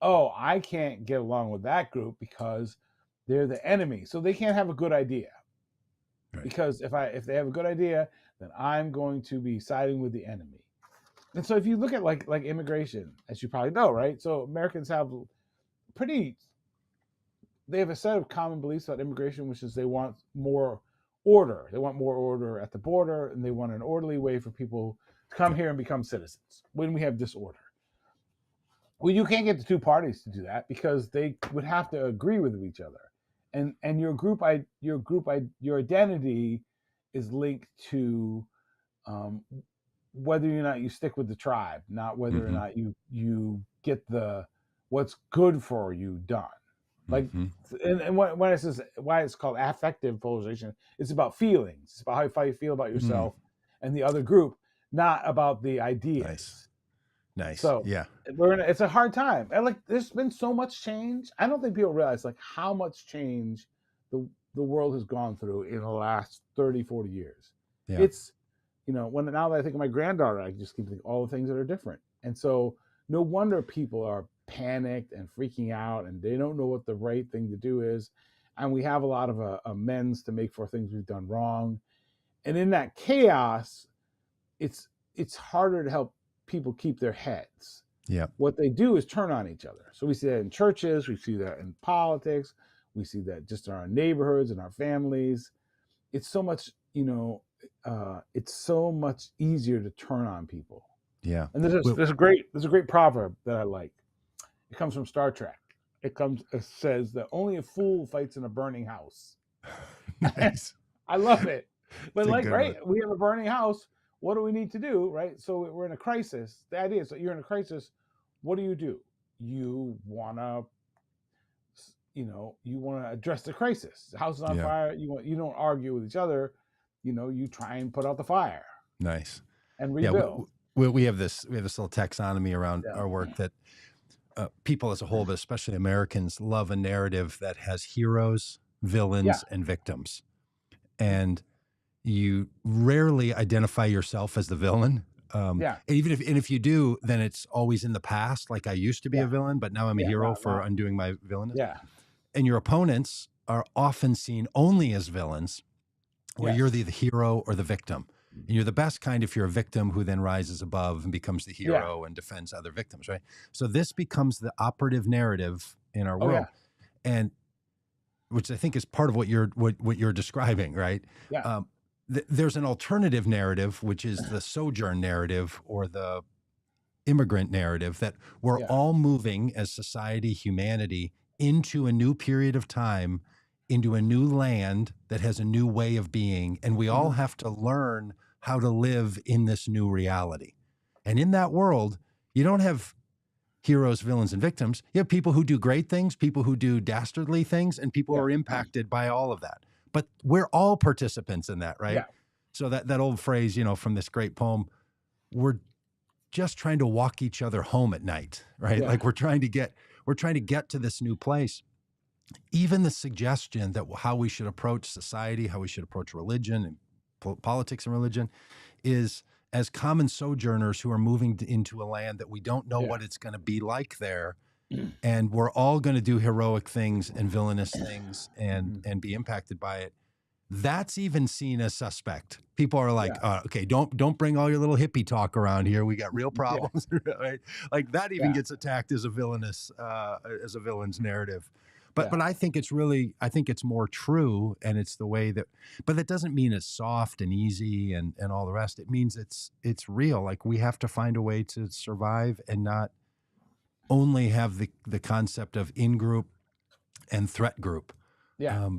oh, I can't get along with that group because they're the enemy, so they can't have a good idea. Right. Because if they have a good idea, then I'm going to be siding with the enemy. And so if you look at like immigration, as you probably know, right? So Americans have they have a set of common beliefs about immigration, which is they want more order. They want more order at the border, and they want an orderly way for people to come here and become citizens when we have disorder. Well, you can't get the two parties to do that because they would have to agree with each other. And your identity is linked to whether or not you stick with the tribe, not whether or not you get what's good for you done. Like, and when it says why it's called affective polarization, it's about feelings. It's about how you feel about yourself and the other group, not about the ideas. Nice. So it's a hard time. And like, there's been so much change. I don't think people realize like how much change the world has gone through in the last 30, 40 years. Yeah. It's, now that I think of my granddaughter, I just keep thinking all the things that are different. And so no wonder people are panicked and freaking out and they don't know what the right thing to do is. And we have a lot of amends to make for things we've done wrong. And in that chaos, it's harder to help people keep their heads. Yeah. What they do is turn on each other. So we see that in churches, we see that in politics, we see that just in our neighborhoods and our families. It's so much, it's so much easier to turn on people. Yeah. And there's a great proverb that I like. It comes from Star Trek. It says that only a fool fights in a burning house. Nice. I love it. But we have a burning house. What do we need to do, right? So we're in a crisis. The idea is that you're in a crisis. What do? You want to you want to address the crisis. The house is on fire. You don't argue with each other. You try and put out the fire. Nice. And rebuild. Yeah, we have this little taxonomy around our work that people as a whole, but especially Americans, love a narrative that has heroes, villains, and victims. And you rarely identify yourself as the villain. And if you do, then it's always in the past. Like I used to be a villain, but now I'm a hero for undoing my villainy. Yeah. And your opponents are often seen only as villains, where you're the hero or the victim. And you're the best kind if you're a victim who then rises above and becomes the hero and defends other victims, right? So this becomes the operative narrative in our world, and which I think is part of what you're describing, right? Yeah. There's an alternative narrative, which is the sojourn narrative or the immigrant narrative, that we're all moving as society, humanity, into a new period of time, into a new land that has a new way of being. And we all have to learn how to live in this new reality. And in that world, you don't have heroes, villains, and victims. You have people who do great things, people who do dastardly things, and people who are impacted by all of that. But we're all participants in that, right? Yeah. So that old phrase, from this great poem, we're just trying to walk each other home at night, right? Yeah. Like we're trying to get to this new place. Even the suggestion that how we should approach society, how we should approach religion and politics and religion is as common sojourners who are moving into a land that we don't know what it's going to be like there. And we're all going to do heroic things and villainous things and be impacted by it. That's even seen as suspect. People are like, okay, don't bring all your little hippie talk around here. We got real problems, right? Like that even gets attacked as a villainous narrative. But I think it's more true, and it's the way that, but that doesn't mean it's soft and easy and all the rest. It means it's real. Like we have to find a way to survive and not only have the concept of in-group and threat group. Yeah.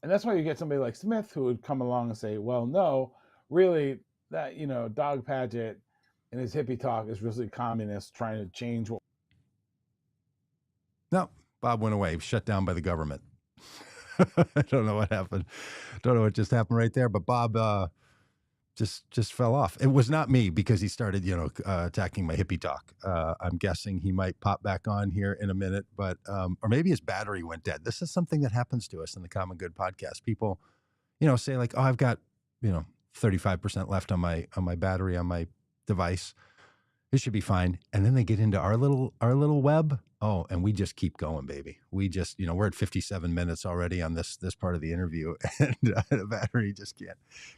And that's why you get somebody like Smith who would come along and say, well, no, really that, Dog Pagitt and his hippie talk is really communist trying to change what. No. Bob went away, shut down by the government. I don't know what happened. Don't know what just happened right there, but Bob just fell off. It was not me because he started, attacking my hippie talk. I'm guessing he might pop back on here in a minute, but or maybe his battery went dead. This is something that happens to us in the Common Good podcast. People, say like, oh, I've got, 35% left on my battery on my device. It should be fine. And then they get into our little web. Oh, and we just keep going, baby. We just, we're at 57 minutes already on this part of the interview, and the battery just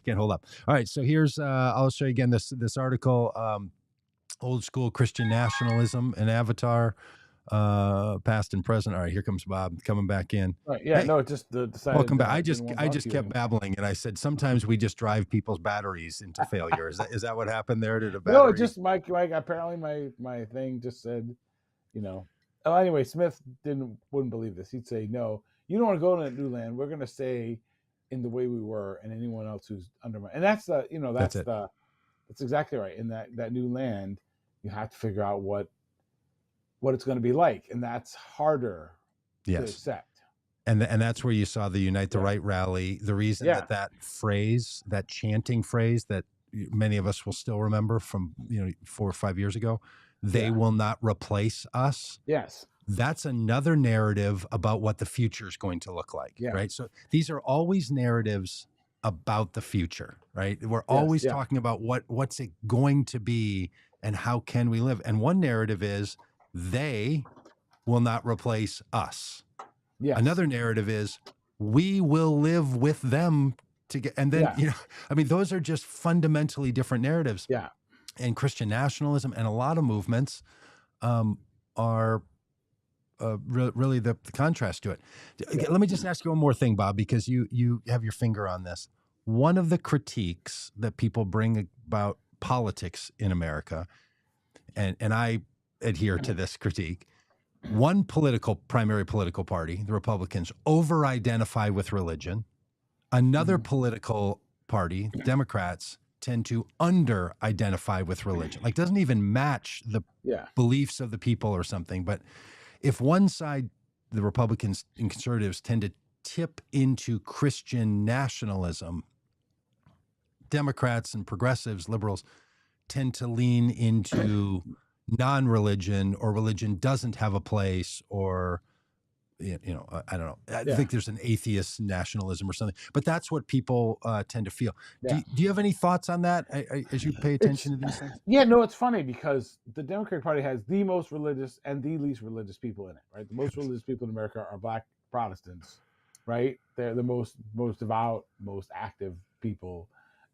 can't hold up. All right, so here's I'll show you again this article, Old School Christian Nationalism and Avatar, Past and Present. All right, here comes Bob coming back in. Right, yeah, hey, no, it just decided. Welcome back. I just kept babbling, and I said sometimes we just drive people's batteries into failure. Is that what happened there? Did a battery? No, it just Mike. Apparently my thing just said, Oh, anyway, Smith wouldn't believe this. He'd say, no, you don't want to go to that new land. We're going to stay in the way we were, and anyone else who's undermined. And that's that's exactly right. In that new land, you have to figure out what it's going to be like. And that's harder to accept. And that's where you saw the Unite the Right rally. The reason that phrase, that chanting phrase that many of us will still remember from 4 or 5 years ago, they will not replace us. Yes. That's another narrative about what the future is going to look like, right? So these are always narratives about the future, right? We're always talking about what's it going to be and how can we live. And one narrative is they will not replace us. Yes. Another narrative is we will live with them together. And then, those are just fundamentally different narratives. Yeah. And Christian nationalism and a lot of movements are really the contrast to it. Let me just ask you one more thing, Bob, because you have your finger on this. One of the critiques that people bring about politics in America, and I adhere to this critique, one primary political party, the Republicans, over-identify with religion. Another political party, the Democrats, tend to under-identify with religion. Like doesn't even match the beliefs of the people or something. But if one side the Republicans and conservatives tend to tip into Christian nationalism, Democrats and progressives, liberals, tend to lean into non-religion, or religion doesn't have a place, or I don't know. I think there's an atheist nationalism or something, but that's what people tend to feel. Yeah. Do you have any thoughts on that as you pay attention to these things? Yeah, no, it's funny because the Democratic Party has the most religious and the least religious people in it, right? The most religious people in America are Black Protestants, right? They're the most devout, most active people.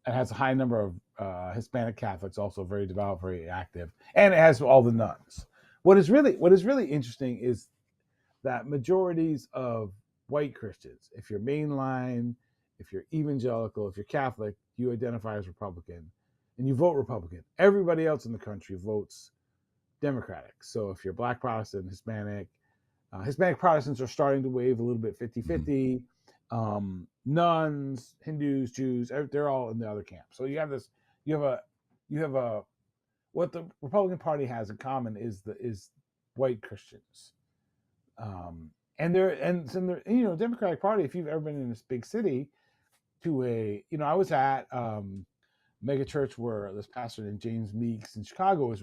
It has a high number of Hispanic Catholics, also very devout, very active, and it has all the nuns. What is really interesting is that majorities of white Christians, if you're mainline, if you're evangelical, if you're Catholic, you identify as Republican and you vote Republican. Everybody else in the country votes Democratic. So if you're Black Protestant, Hispanic Protestants are starting to wave a little bit 50-50. Nuns, Hindus, Jews, they're all in the other camp. So you have a what the Republican Party has in common is white Christians. Democratic Party, if you've ever been in this big city I was at mega church where this pastor named James Meeks in Chicago was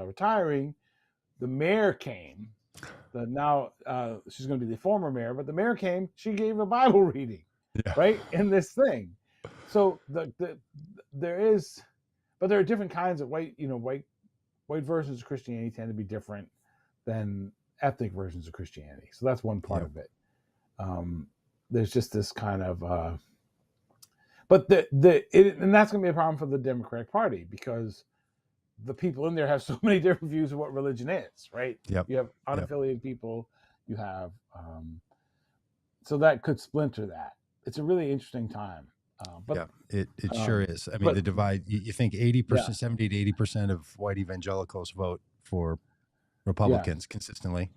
retiring. The mayor came. She's going to be the former mayor, but the mayor came. She gave a Bible reading, right, in this thing. So there are different kinds of white versions of Christianity tend to be different than ethnic versions of Christianity. So that's one part of it. There's just this kind of, and that's going to be a problem for the Democratic Party because the people in there have so many different views of what religion is, right? Yep. You have unaffiliated people, you have, so that could splinter that. It's a really interesting time. It sure is. I mean, the divide, you think 80%, 70 to 80% of white evangelicals vote for Republicans consistently.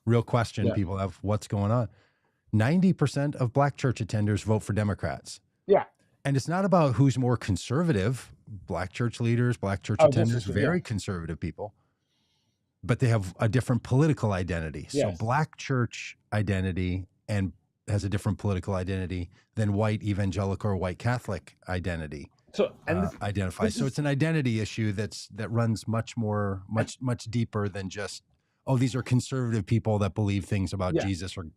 Real question people have, what's going on? 90% of Black church attenders vote for Democrats. Yeah. And it's not about who's more conservative. Black church leaders, Black church attenders, very conservative people, but they have a different political identity. So Black church identity and has a different political identity than white evangelical or white Catholic identity. So identifies. So it's an identity issue that runs much deeper than just, these are conservative people that believe things about Jesus or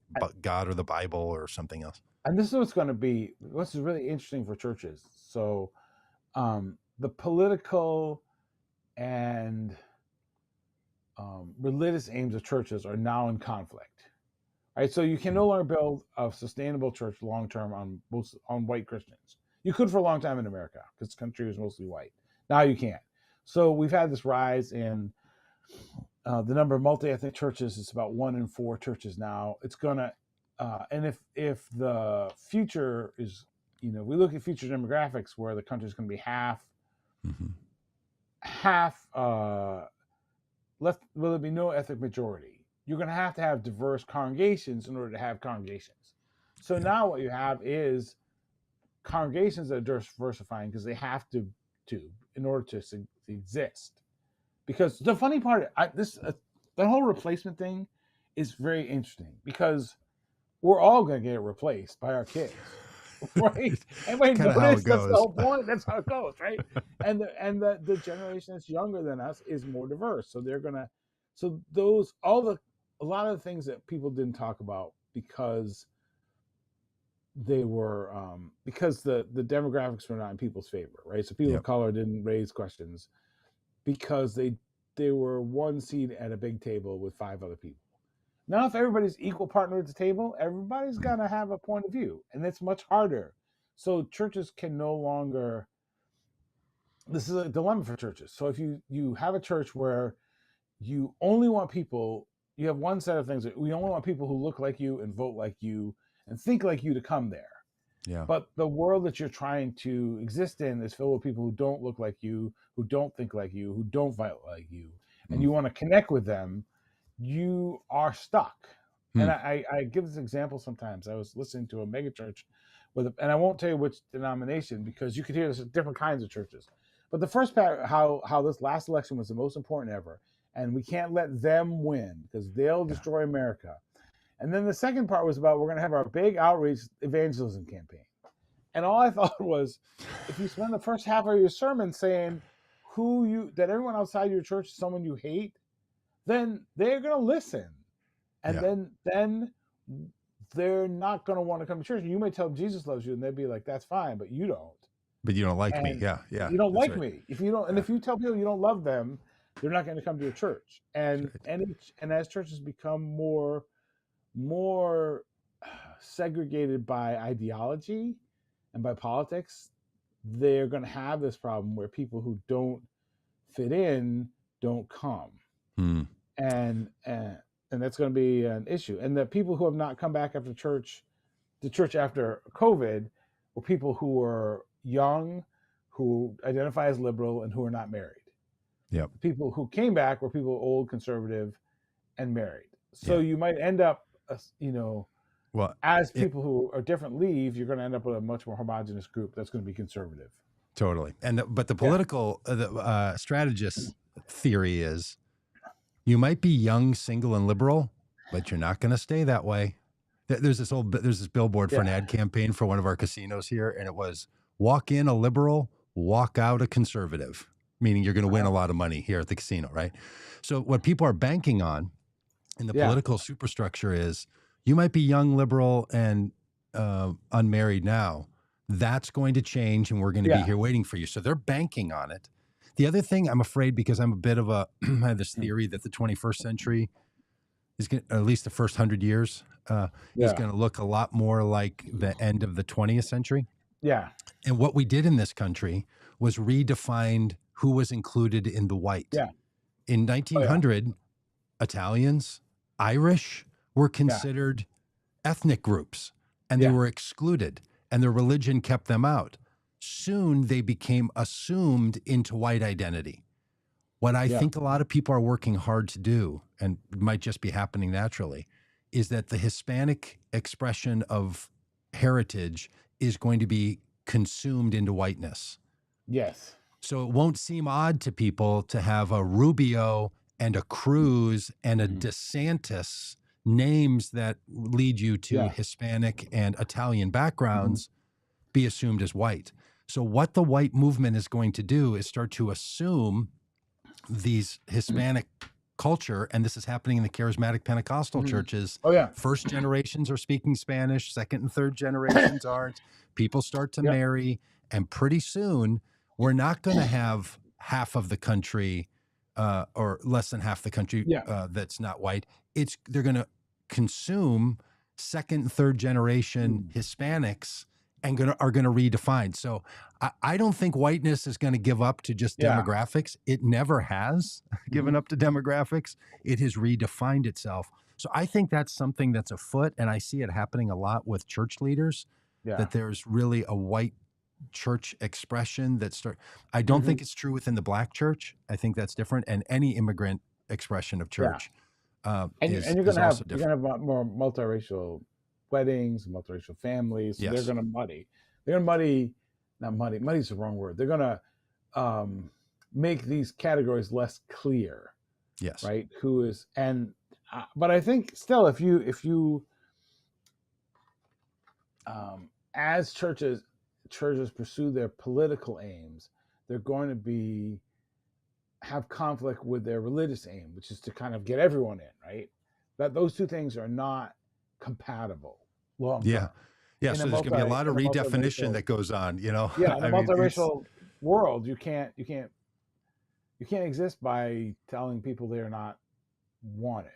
God or the Bible or something else. And this is what's really interesting for churches. So the political and religious aims of churches are now in conflict. Right? So you can no longer build a sustainable church long-term on white Christians. You could for a long time in America because the country was mostly white. Now you can't. So we've had this rise in the number of multi-ethnic churches. It's about 1 in 4 churches now. It's gonna, and if the future is, we look at future demographics where the country is going to be half left, will there be no ethnic majority? You're going to have diverse congregations in order to have congregations. So now what you have is congregations that are diversifying because they have to in order to exist. Because the funny part, the whole replacement thing is very interesting because we're all going to get replaced by our kids, right? Everybody notice that's the whole point. That's how it goes, right? And the generation that's younger than us is more diverse, so they're gonna. So a lot of the things that people didn't talk about because they were because the demographics were not in people's favor, right? So people of color didn't raise questions because they were one seat at a big table with 5 other people. Now, if everybody's equal partner at the table, everybody's gonna have a point of view, and it's much harder. So churches can no longer. This is a dilemma for churches. So if you have a church where you only want people, you have one set of things. We only want people who look like you and vote like you and think like you to come there. Yeah. But the world that you're trying to exist in is filled with people who don't look like you, who don't think like you, who don't vote like you, and you want to connect with them. You are stuck. And I give this example sometimes. I was listening to a megachurch and I won't tell you which denomination because you could hear this at different kinds of churches. But the first part, how this last election was the most important ever. and we can't let them win because they'll destroy America. And then the second part was about we're going to have our big outreach evangelism campaign. And all I thought was, if you spend the first half of your sermon saying that everyone outside your church is someone you hate, then they're going to listen. And then they're not going to want to come to church. You may tell them Jesus loves you, and they'll be like, that's fine, but you don't. But you don't like me. Yeah. You don't like me. If you don't, and if you tell people you don't love them, they're not going to come to your church. And as churches become more segregated by ideology and by politics, they're going to have this problem where people who don't fit in don't come. And that's going to be an issue. And the people who have not come back after the church after COVID, were people who were young, who identify as liberal, and who are not married. Yep. People who came back were people old, conservative, and married. So you might end up, as people who are different leave, you're going to end up with a much more homogenous group that's going to be conservative. Totally. But the political strategist theory is you might be young, single, and liberal, but you're not going to stay that way. There's this billboard for an ad campaign for one of our casinos here, and it was, walk in a liberal, walk out a conservative, meaning you're going to win a lot of money here at the casino, right? So what people are banking on in the political superstructure is you might be young, liberal, and unmarried now. That's going to change, and we're going to be here waiting for you. So they're banking on it. The other thing, I'm afraid, because I'm a bit of I have this theory that the 21st century is going, at least the first 100 years, is going to look a lot more like the end of the 20th century. Yeah. And what we did in this country was redefined who was included in the white. Yeah. In 1900, Italians, Irish were considered ethnic groups, and they were excluded, and their religion kept them out. Soon they became assumed into white identity. What I think a lot of people are working hard to do, and it might just be happening naturally, is that the Hispanic expression of heritage is going to be consumed into whiteness. Yes. So it won't seem odd to people to have a Rubio and a Cruz and a DeSantis, names that lead you to Hispanic and Italian backgrounds, be assumed as white. So what the white movement is going to do is start to assume these Hispanic culture, and this is happening in the charismatic Pentecostal churches. First generations are speaking Spanish, second and third generations aren't. People start to marry, and pretty soon we're not going to have half of the country or less than half the country that's not white. They're going to consume second and third generation Hispanics and are going to redefine. So I don't think whiteness is going to give up to just demographics. It never has given up to demographics. It has redefined itself. So I think that's something that's afoot, and I see it happening a lot with church leaders, that there's really a white church expression that I don't think it's true within the black church. I think that's different, and any immigrant expression of church and you're going to have more multiracial weddings, multiracial families. So they're going to muddy. Not muddy. Muddy's the wrong word. They're going to make these categories less clear. Yes. Right. Who is but I think still, if you as churches pursue their political aims, they're going to have conflict with their religious aim, which is to kind of get everyone in. Right. That those two things are not compatible. So there's going to be a lot of redefinition that goes on, in a multiracial world, you can't exist by telling people they're not wanted,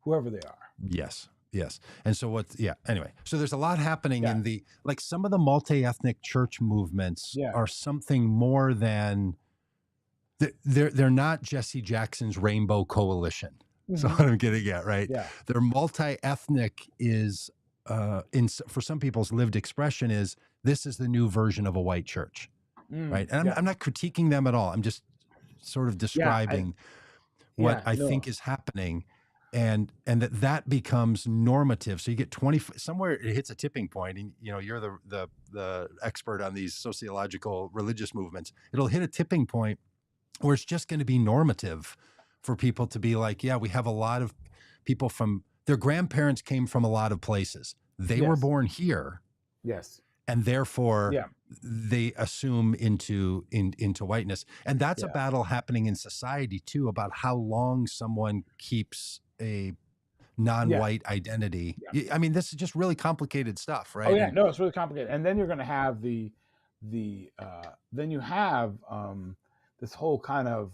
whoever they are. Yes. And so anyway, so there's a lot happening in some of the multi-ethnic church movements are something more than they're not Jesse Jackson's Rainbow Coalition. So what I'm getting at, right? Yeah. They're multi-ethnic is, for some people's lived expression is, this is the new version of a white church, right? And I'm not critiquing them at all. I'm just sort of describing what I think is happening, and that becomes normative. So you get somewhere it hits a tipping point, and you're the expert on these sociological religious movements. It'll hit a tipping point where it's just going to be normative for people to be like, yeah, we have a lot of people from their grandparents came from a lot of places. They were Yes. born here, Yes. and therefore Yeah. they assume into whiteness. And that's a Yeah. battle happening in society too, about how long someone keeps a non-white identity. Yeah. I mean, this is just really complicated stuff, right? Oh yeah, And no, it's really complicated. And then you're going to have then you have this whole kind of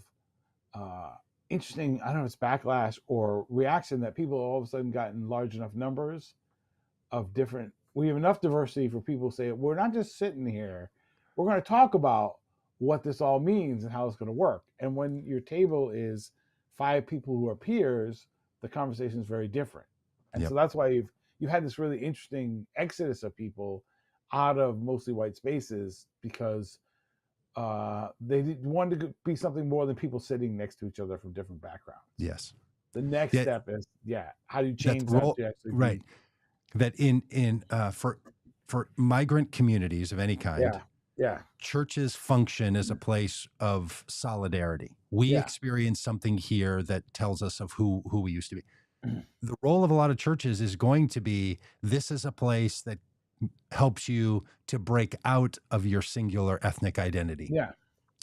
interesting, I don't know if it's backlash or reaction that people all of a sudden got in large enough numbers of different. We have enough diversity for people to say we're not just sitting here. We're going to talk about what this all means and how it's going to work. And when your table is 5 people who are peers, the conversation is very different. And so that's why you've had this really interesting exodus of people out of mostly white spaces because they wanted to be something more than people sitting next to each other from different backgrounds. Yes. The next step is how do you change that to actually right? That for migrant communities of any kind, churches function as a place of solidarity. We experience something here that tells us of who we used to be. The role of a lot of churches is going to be, this is a place that helps you to break out of your singular ethnic identity. Yeah.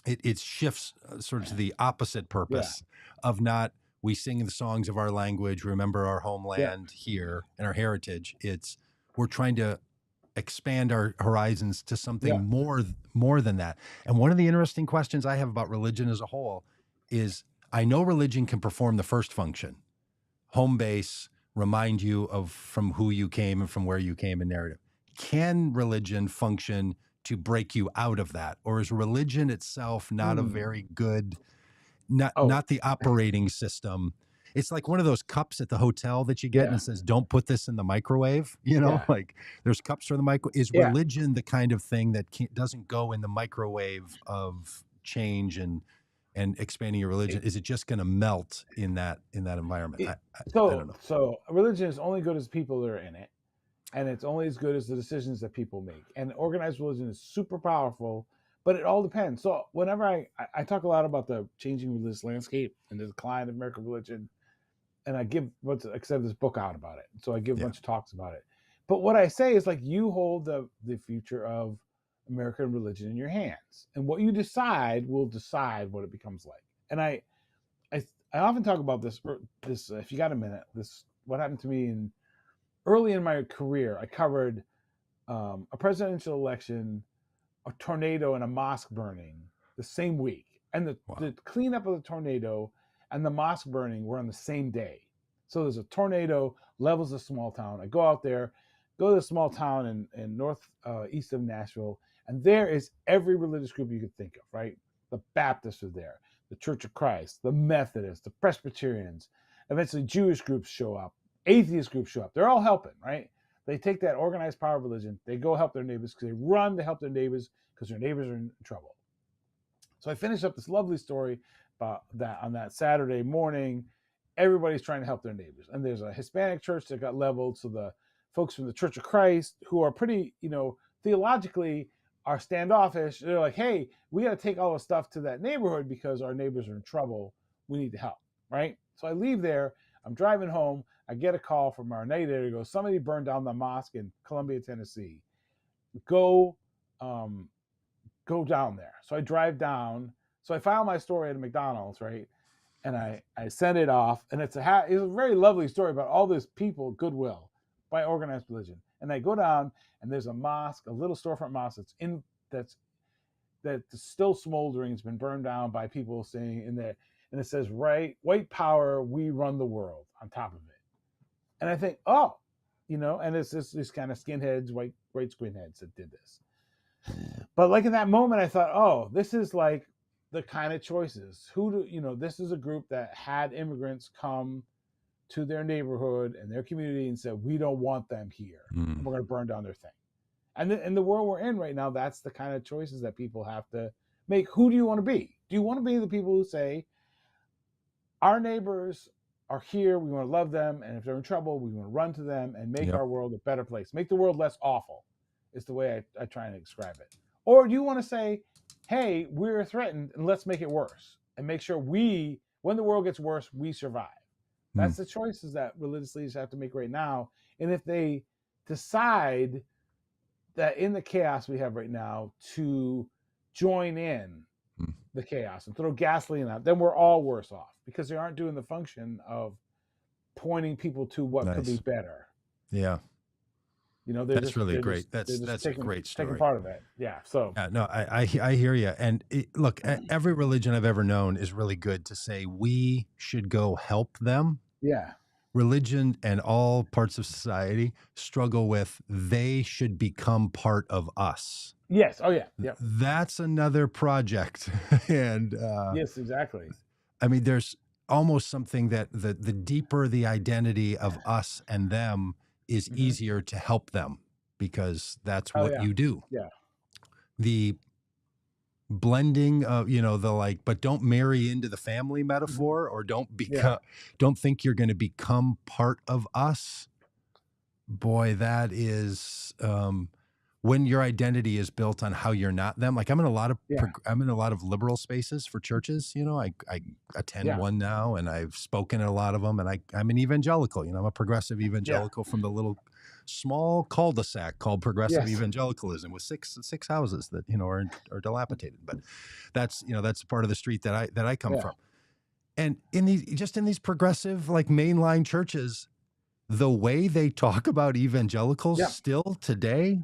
It shifts sort of to the opposite purpose of not, we sing the songs of our language, remember our homeland here and our heritage. It's, we're trying to expand our horizons to something more than that. And one of the interesting questions I have about religion as a whole is, I know religion can perform the first function, home base, remind you of from who you came and from where you came in narrative. Can religion function to break you out of that? Or is religion itself not a very good, not the operating system? It's like one of those cups at the hotel that you get and it says, don't put this in the microwave. You know, like there's cups for the microwave. Is religion the kind of thing that doesn't go in the microwave of change and expanding your religion? Is it just going to melt in that environment? I don't know. So religion is only good as people that are in it. And it's only as good as the decisions that people make. And organized religion is super powerful, but it all depends. So whenever I talk a lot about the changing religious landscape and the decline of American religion, and I have this book out about it. So I give a bunch of talks about it. But what I say is, like, you hold the future of American religion in your hands. And what you decide will decide what it becomes like. And I often talk about this, if you got a minute, what happened to me early in my career. I covered a presidential election, a tornado, and a mosque burning the same week. And the cleanup of the tornado and the mosque burning were on the same day. So there's a tornado, levels a small town. I go out there, go to a small town in northeast of Nashville, and there is every religious group you could think of, right? The Baptists are there, the Church of Christ, the Methodists, the Presbyterians. Eventually Jewish groups show up, atheist groups show up. They're all helping, right? They take that organized power of religion. They go help their neighbors because they run to help their neighbors because their neighbors are in trouble. So I finished up this lovely story about that on that Saturday morning. Everybody's trying to help their neighbors. And there's a Hispanic church that got leveled. So the folks from the Church of Christ, who are pretty, theologically are standoffish. They're like, hey, we got to take all the stuff to that neighborhood because our neighbors are in trouble. We need to help, right? So I leave there. I'm driving home. I get a call from our neighbor who goes, somebody burned down the mosque in Columbia, Tennessee. Go down there. So I drive down. So I file my story at a McDonald's, right? And I send it off. And it's a very lovely story about all this people, goodwill by organized religion. And I go down and there's a mosque, a little storefront mosque that's still smoldering. It's been burned down by people saying in there. And it says, right, white power, we run the world on top of it. And I think, and it's these kind of skinheads, white skinheads that did this. But like in that moment, I thought, this is like the kind of choices. This is a group that had immigrants come to their neighborhood and their community and said, we don't want them here. We're going to burn down their thing. And in the world we're in right now, that's the kind of choices that people have to make. Who do you want to be? Do you want to be the people who say, our neighbors are here, we want to love them, and if they're in trouble, we want to run to them and make our world a better place, make the world less awful, is the way I try and describe it. Or do you want to say, hey, we're threatened, and let's make it worse, and make sure we When the world gets worse, we survive. That's the choices that religious leaders have to make right now. And if they decide that in the chaos we have right now to join in the chaos and throw gasoline out, then we're all worse off because they aren't doing the function of pointing people to what could be better. Yeah. You know, that's really great. That's a great story. Taking part of it. Yeah. So no, I hear you. And look, every religion I've ever known is really good to say we should go help them. Yeah. Religion and all parts of society struggle with they should become part of us. Yes. Oh yeah. Yeah. That's another project. And yes, exactly. I mean, there's almost something that the deeper the identity of us and them is easier to help them because that's what you do. Yeah. The blending of, you know, the like, but don't marry into the family metaphor or don't think you're going to become part of us. Boy, that is, when your identity is built on how you're not them. Like I'm in a lot of liberal spaces for churches. You know, I attend one now and I've spoken at a lot of them, and I'm an evangelical, you know, I'm a progressive evangelical from the little small cul-de-sac called progressive evangelicalism with six houses that, you know, are dilapidated. But that's, you know, that's part of the street that I come from. And in these progressive, like mainline churches, the way they talk about evangelicals still today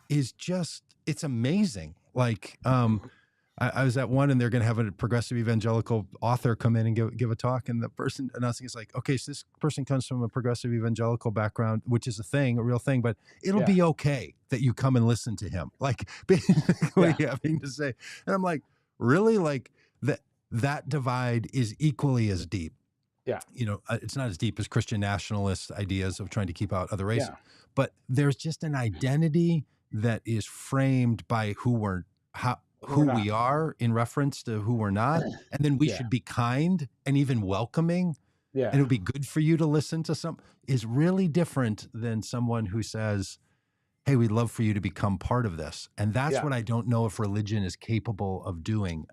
is just, it's amazing. Like, I was at one and they're going to have a progressive evangelical author come in and give a talk. And the person announcing is like, okay, so this person comes from a progressive evangelical background, which is a real thing, but it'll be okay that you come and listen to him. Like basically having to say, and I'm like, really? Like that divide is equally as deep. Yeah. You know, it's not as deep as Christian nationalist ideas of trying to keep out other races, but there's just an identity that is framed by who we are in reference to who we're not. And then we should be kind and even welcoming. Yeah. And it would be good for you to listen to is really different than someone who says, hey, we'd love for you to become part of this. And that's what I don't know if religion is capable of doing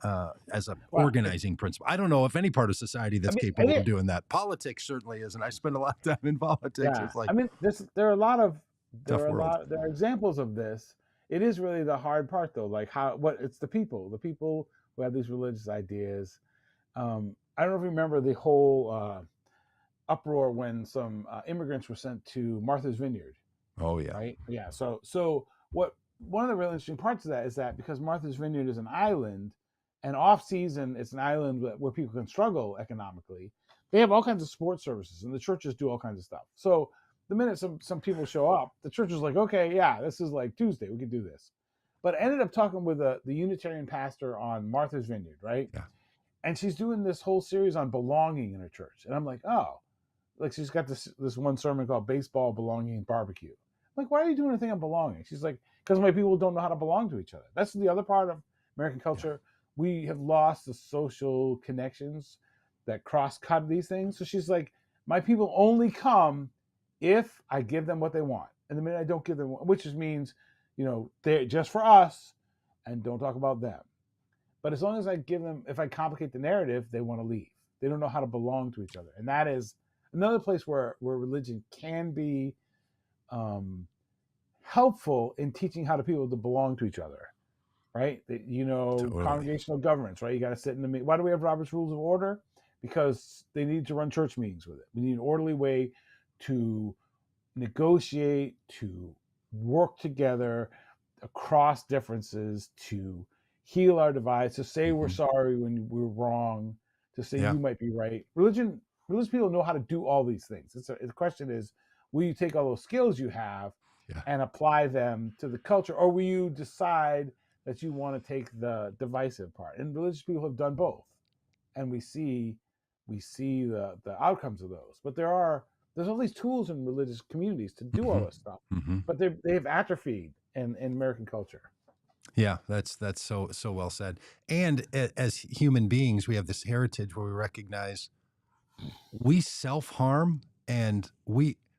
as an organizing principle. I don't know if any part of society that's capable of doing that. Politics certainly isn't. I spend a lot of time in politics. It's like, there are a lot of there are examples of this. It is really the hard part though, like it's the people who have these religious ideas. I don't know if you remember the whole uproar when some immigrants were sent to Martha's Vineyard. Oh yeah. Right. Yeah. So one of the really interesting parts of that is that because Martha's Vineyard is an island, and off season it's an island where people can struggle economically, they have all kinds of sports services and the churches do all kinds of stuff. So the minute some people show up, the church is like, okay, this is like Tuesday, we can do this. But I ended up talking with the Unitarian pastor on Martha's Vineyard, right? Yeah. And she's doing this whole series on belonging in her church. And I'm like, oh, like she's got this one sermon called Baseball, Belonging, and Barbecue. I'm like, why are you doing a thing on belonging? She's like, because my people don't know how to belong to each other. That's the other part of American culture. Yeah. We have lost the social connections that cross-cut these things. So she's like, my people only come if I give them what they want. And the minute I don't give them, which just means, you know, they're just for us and don't talk about them. But as long as I give them, if I complicate the narrative, they want to leave. They don't know how to belong to each other. And that is another place where religion can be helpful in teaching how to people to belong to each other, right? Totally. Congregational governance, right? You got to sit in the meeting. Why do we have Robert's Rules of Order? Because they need to run church meetings with it. We need an orderly way to negotiate, to work together across differences, to heal our divides, to say we're sorry when we're wrong, to say you might be right. Religious people know how to do all these things. The question is, will you take all those skills you have and apply them to the culture, or will you decide that you want to take the divisive part? And religious people have done both, and we see the outcomes of those. But there's all these tools in religious communities to do all this stuff, but they have atrophied in American culture. Yeah, that's so well said. And as human beings, we have this heritage where we recognize we self-harm, and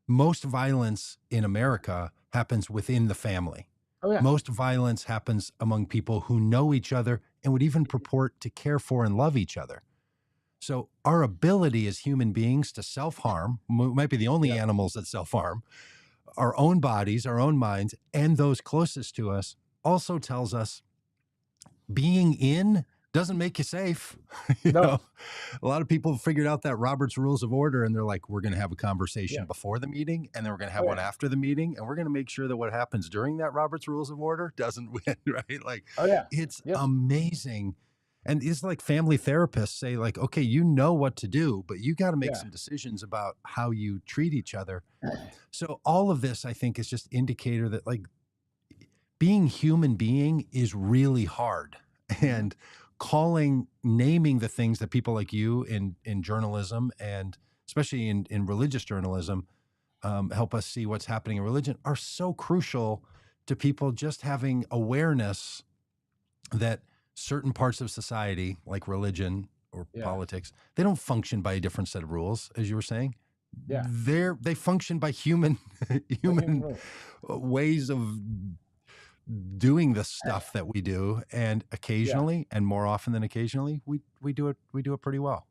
most violence in America happens within the family. Oh, yeah. Most violence happens among people who know each other and would even purport to care for and love each other. So our ability as human beings to self-harm, we might be the only animals that self-harm, our own bodies, our own minds, and those closest to us, also tells us being in doesn't make you safe. You know, a lot of people figured out that Robert's Rules of Order, and they're like, we're going to have a conversation before the meeting, and then we're going to have one after the meeting, and we're going to make sure that what happens during that Robert's Rules of Order doesn't win, right? Like, it's amazing. And it's like family therapists say, like, okay, you know what to do, but you got to make some decisions about how you treat each other. So all of this, I think, is just indicator that, like, being human being is really hard. And naming the things that people like you in journalism, and especially in religious journalism, help us see what's happening in religion, are so crucial to people just having awareness that certain parts of society, like religion or politics, they don't function by a different set of rules, as you were saying. They function by human ways of doing the stuff that we do, and occasionally, and more often than occasionally, we do it pretty well.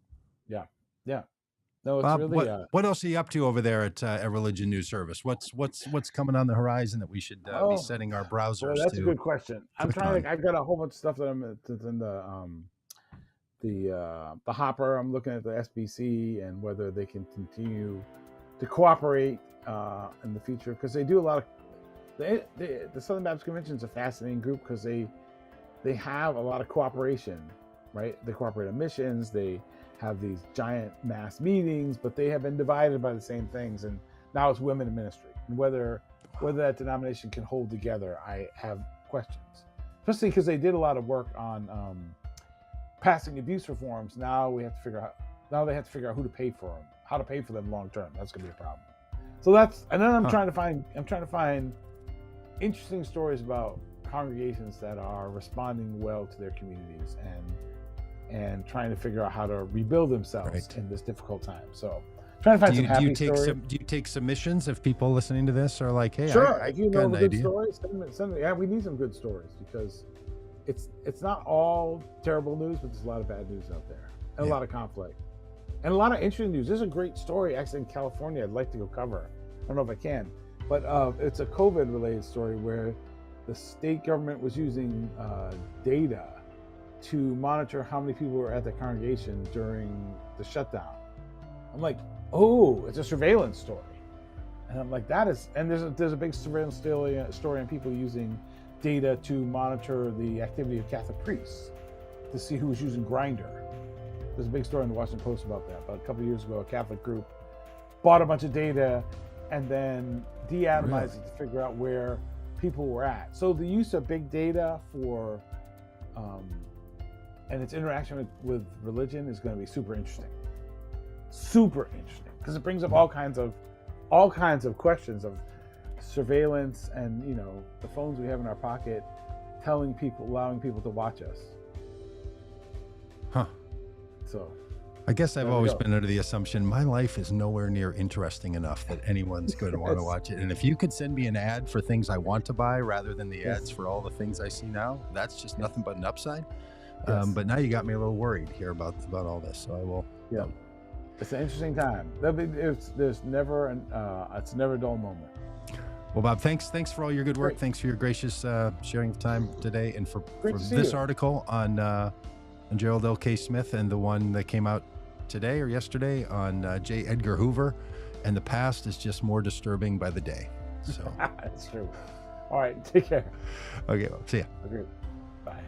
No, it's Bob, really. What else are you up to over there at Religion News Service? What's coming on the horizon that we should be setting our browsers? Well, that's a good question. I'm trying. I've got a whole bunch of stuff that I'm in the hopper. I'm looking at the SBC and whether they can continue to cooperate in the future, because they do a lot of. The Southern Baptist Convention is a fascinating group because they have a lot of cooperation, right? They cooperate on missions. They have these giant mass meetings, but they have been divided by the same things. And now it's women in ministry, and whether that denomination can hold together, I have questions. Especially because they did a lot of work on passing abuse reforms. Now they have to figure out who to pay for them, how to pay for them long term. That's going to be a problem. So and then I'm trying to find interesting stories about congregations that are responding well to their communities and trying to figure out how to rebuild themselves in this difficult time. So trying to find some happy stories. Do you take submissions if people listening to this are like, hey, sure, I if you know good stories, we need some good stories, because it's not all terrible news, but there's a lot of bad news out there, and a lot of conflict, and a lot of interesting news. There's a great story actually in California I'd like to go cover. I don't know if I can, but it's a COVID-related story where the state government was using data to monitor how many people were at the congregation during the shutdown. I'm like, oh, it's a surveillance story. And I'm like, that is, and there's a big surveillance story on people using data to monitor the activity of Catholic priests to see who was using Grindr. There's a big story in the Washington Post about that. About a couple of years ago, a Catholic group bought a bunch of data and then de-atomized it to figure out where people were at. So the use of big data for and its interaction with religion is going to be super interesting, because it brings up all kinds of questions of surveillance and, you know, the phones we have in our pocket allowing people to watch us. So I guess I've always been under the assumption my life is nowhere near interesting enough that anyone's going to want to watch it. And if you could send me an ad for things I want to buy rather than the ads for all the things I see now, that's just nothing but an upside. But now you got me a little worried here about all this. So I will. Yeah, it's an interesting time. It's never a dull moment. Well, Bob, thanks for all your good work. Great. Thanks for your gracious sharing of time today, and for this article on Gerald L. K. Smith, and the one that came out today or yesterday on J. Edgar Hoover. And the past is just more disturbing by the day. So that's true. All right, take care. Okay, well, see ya. Agreed. Bye.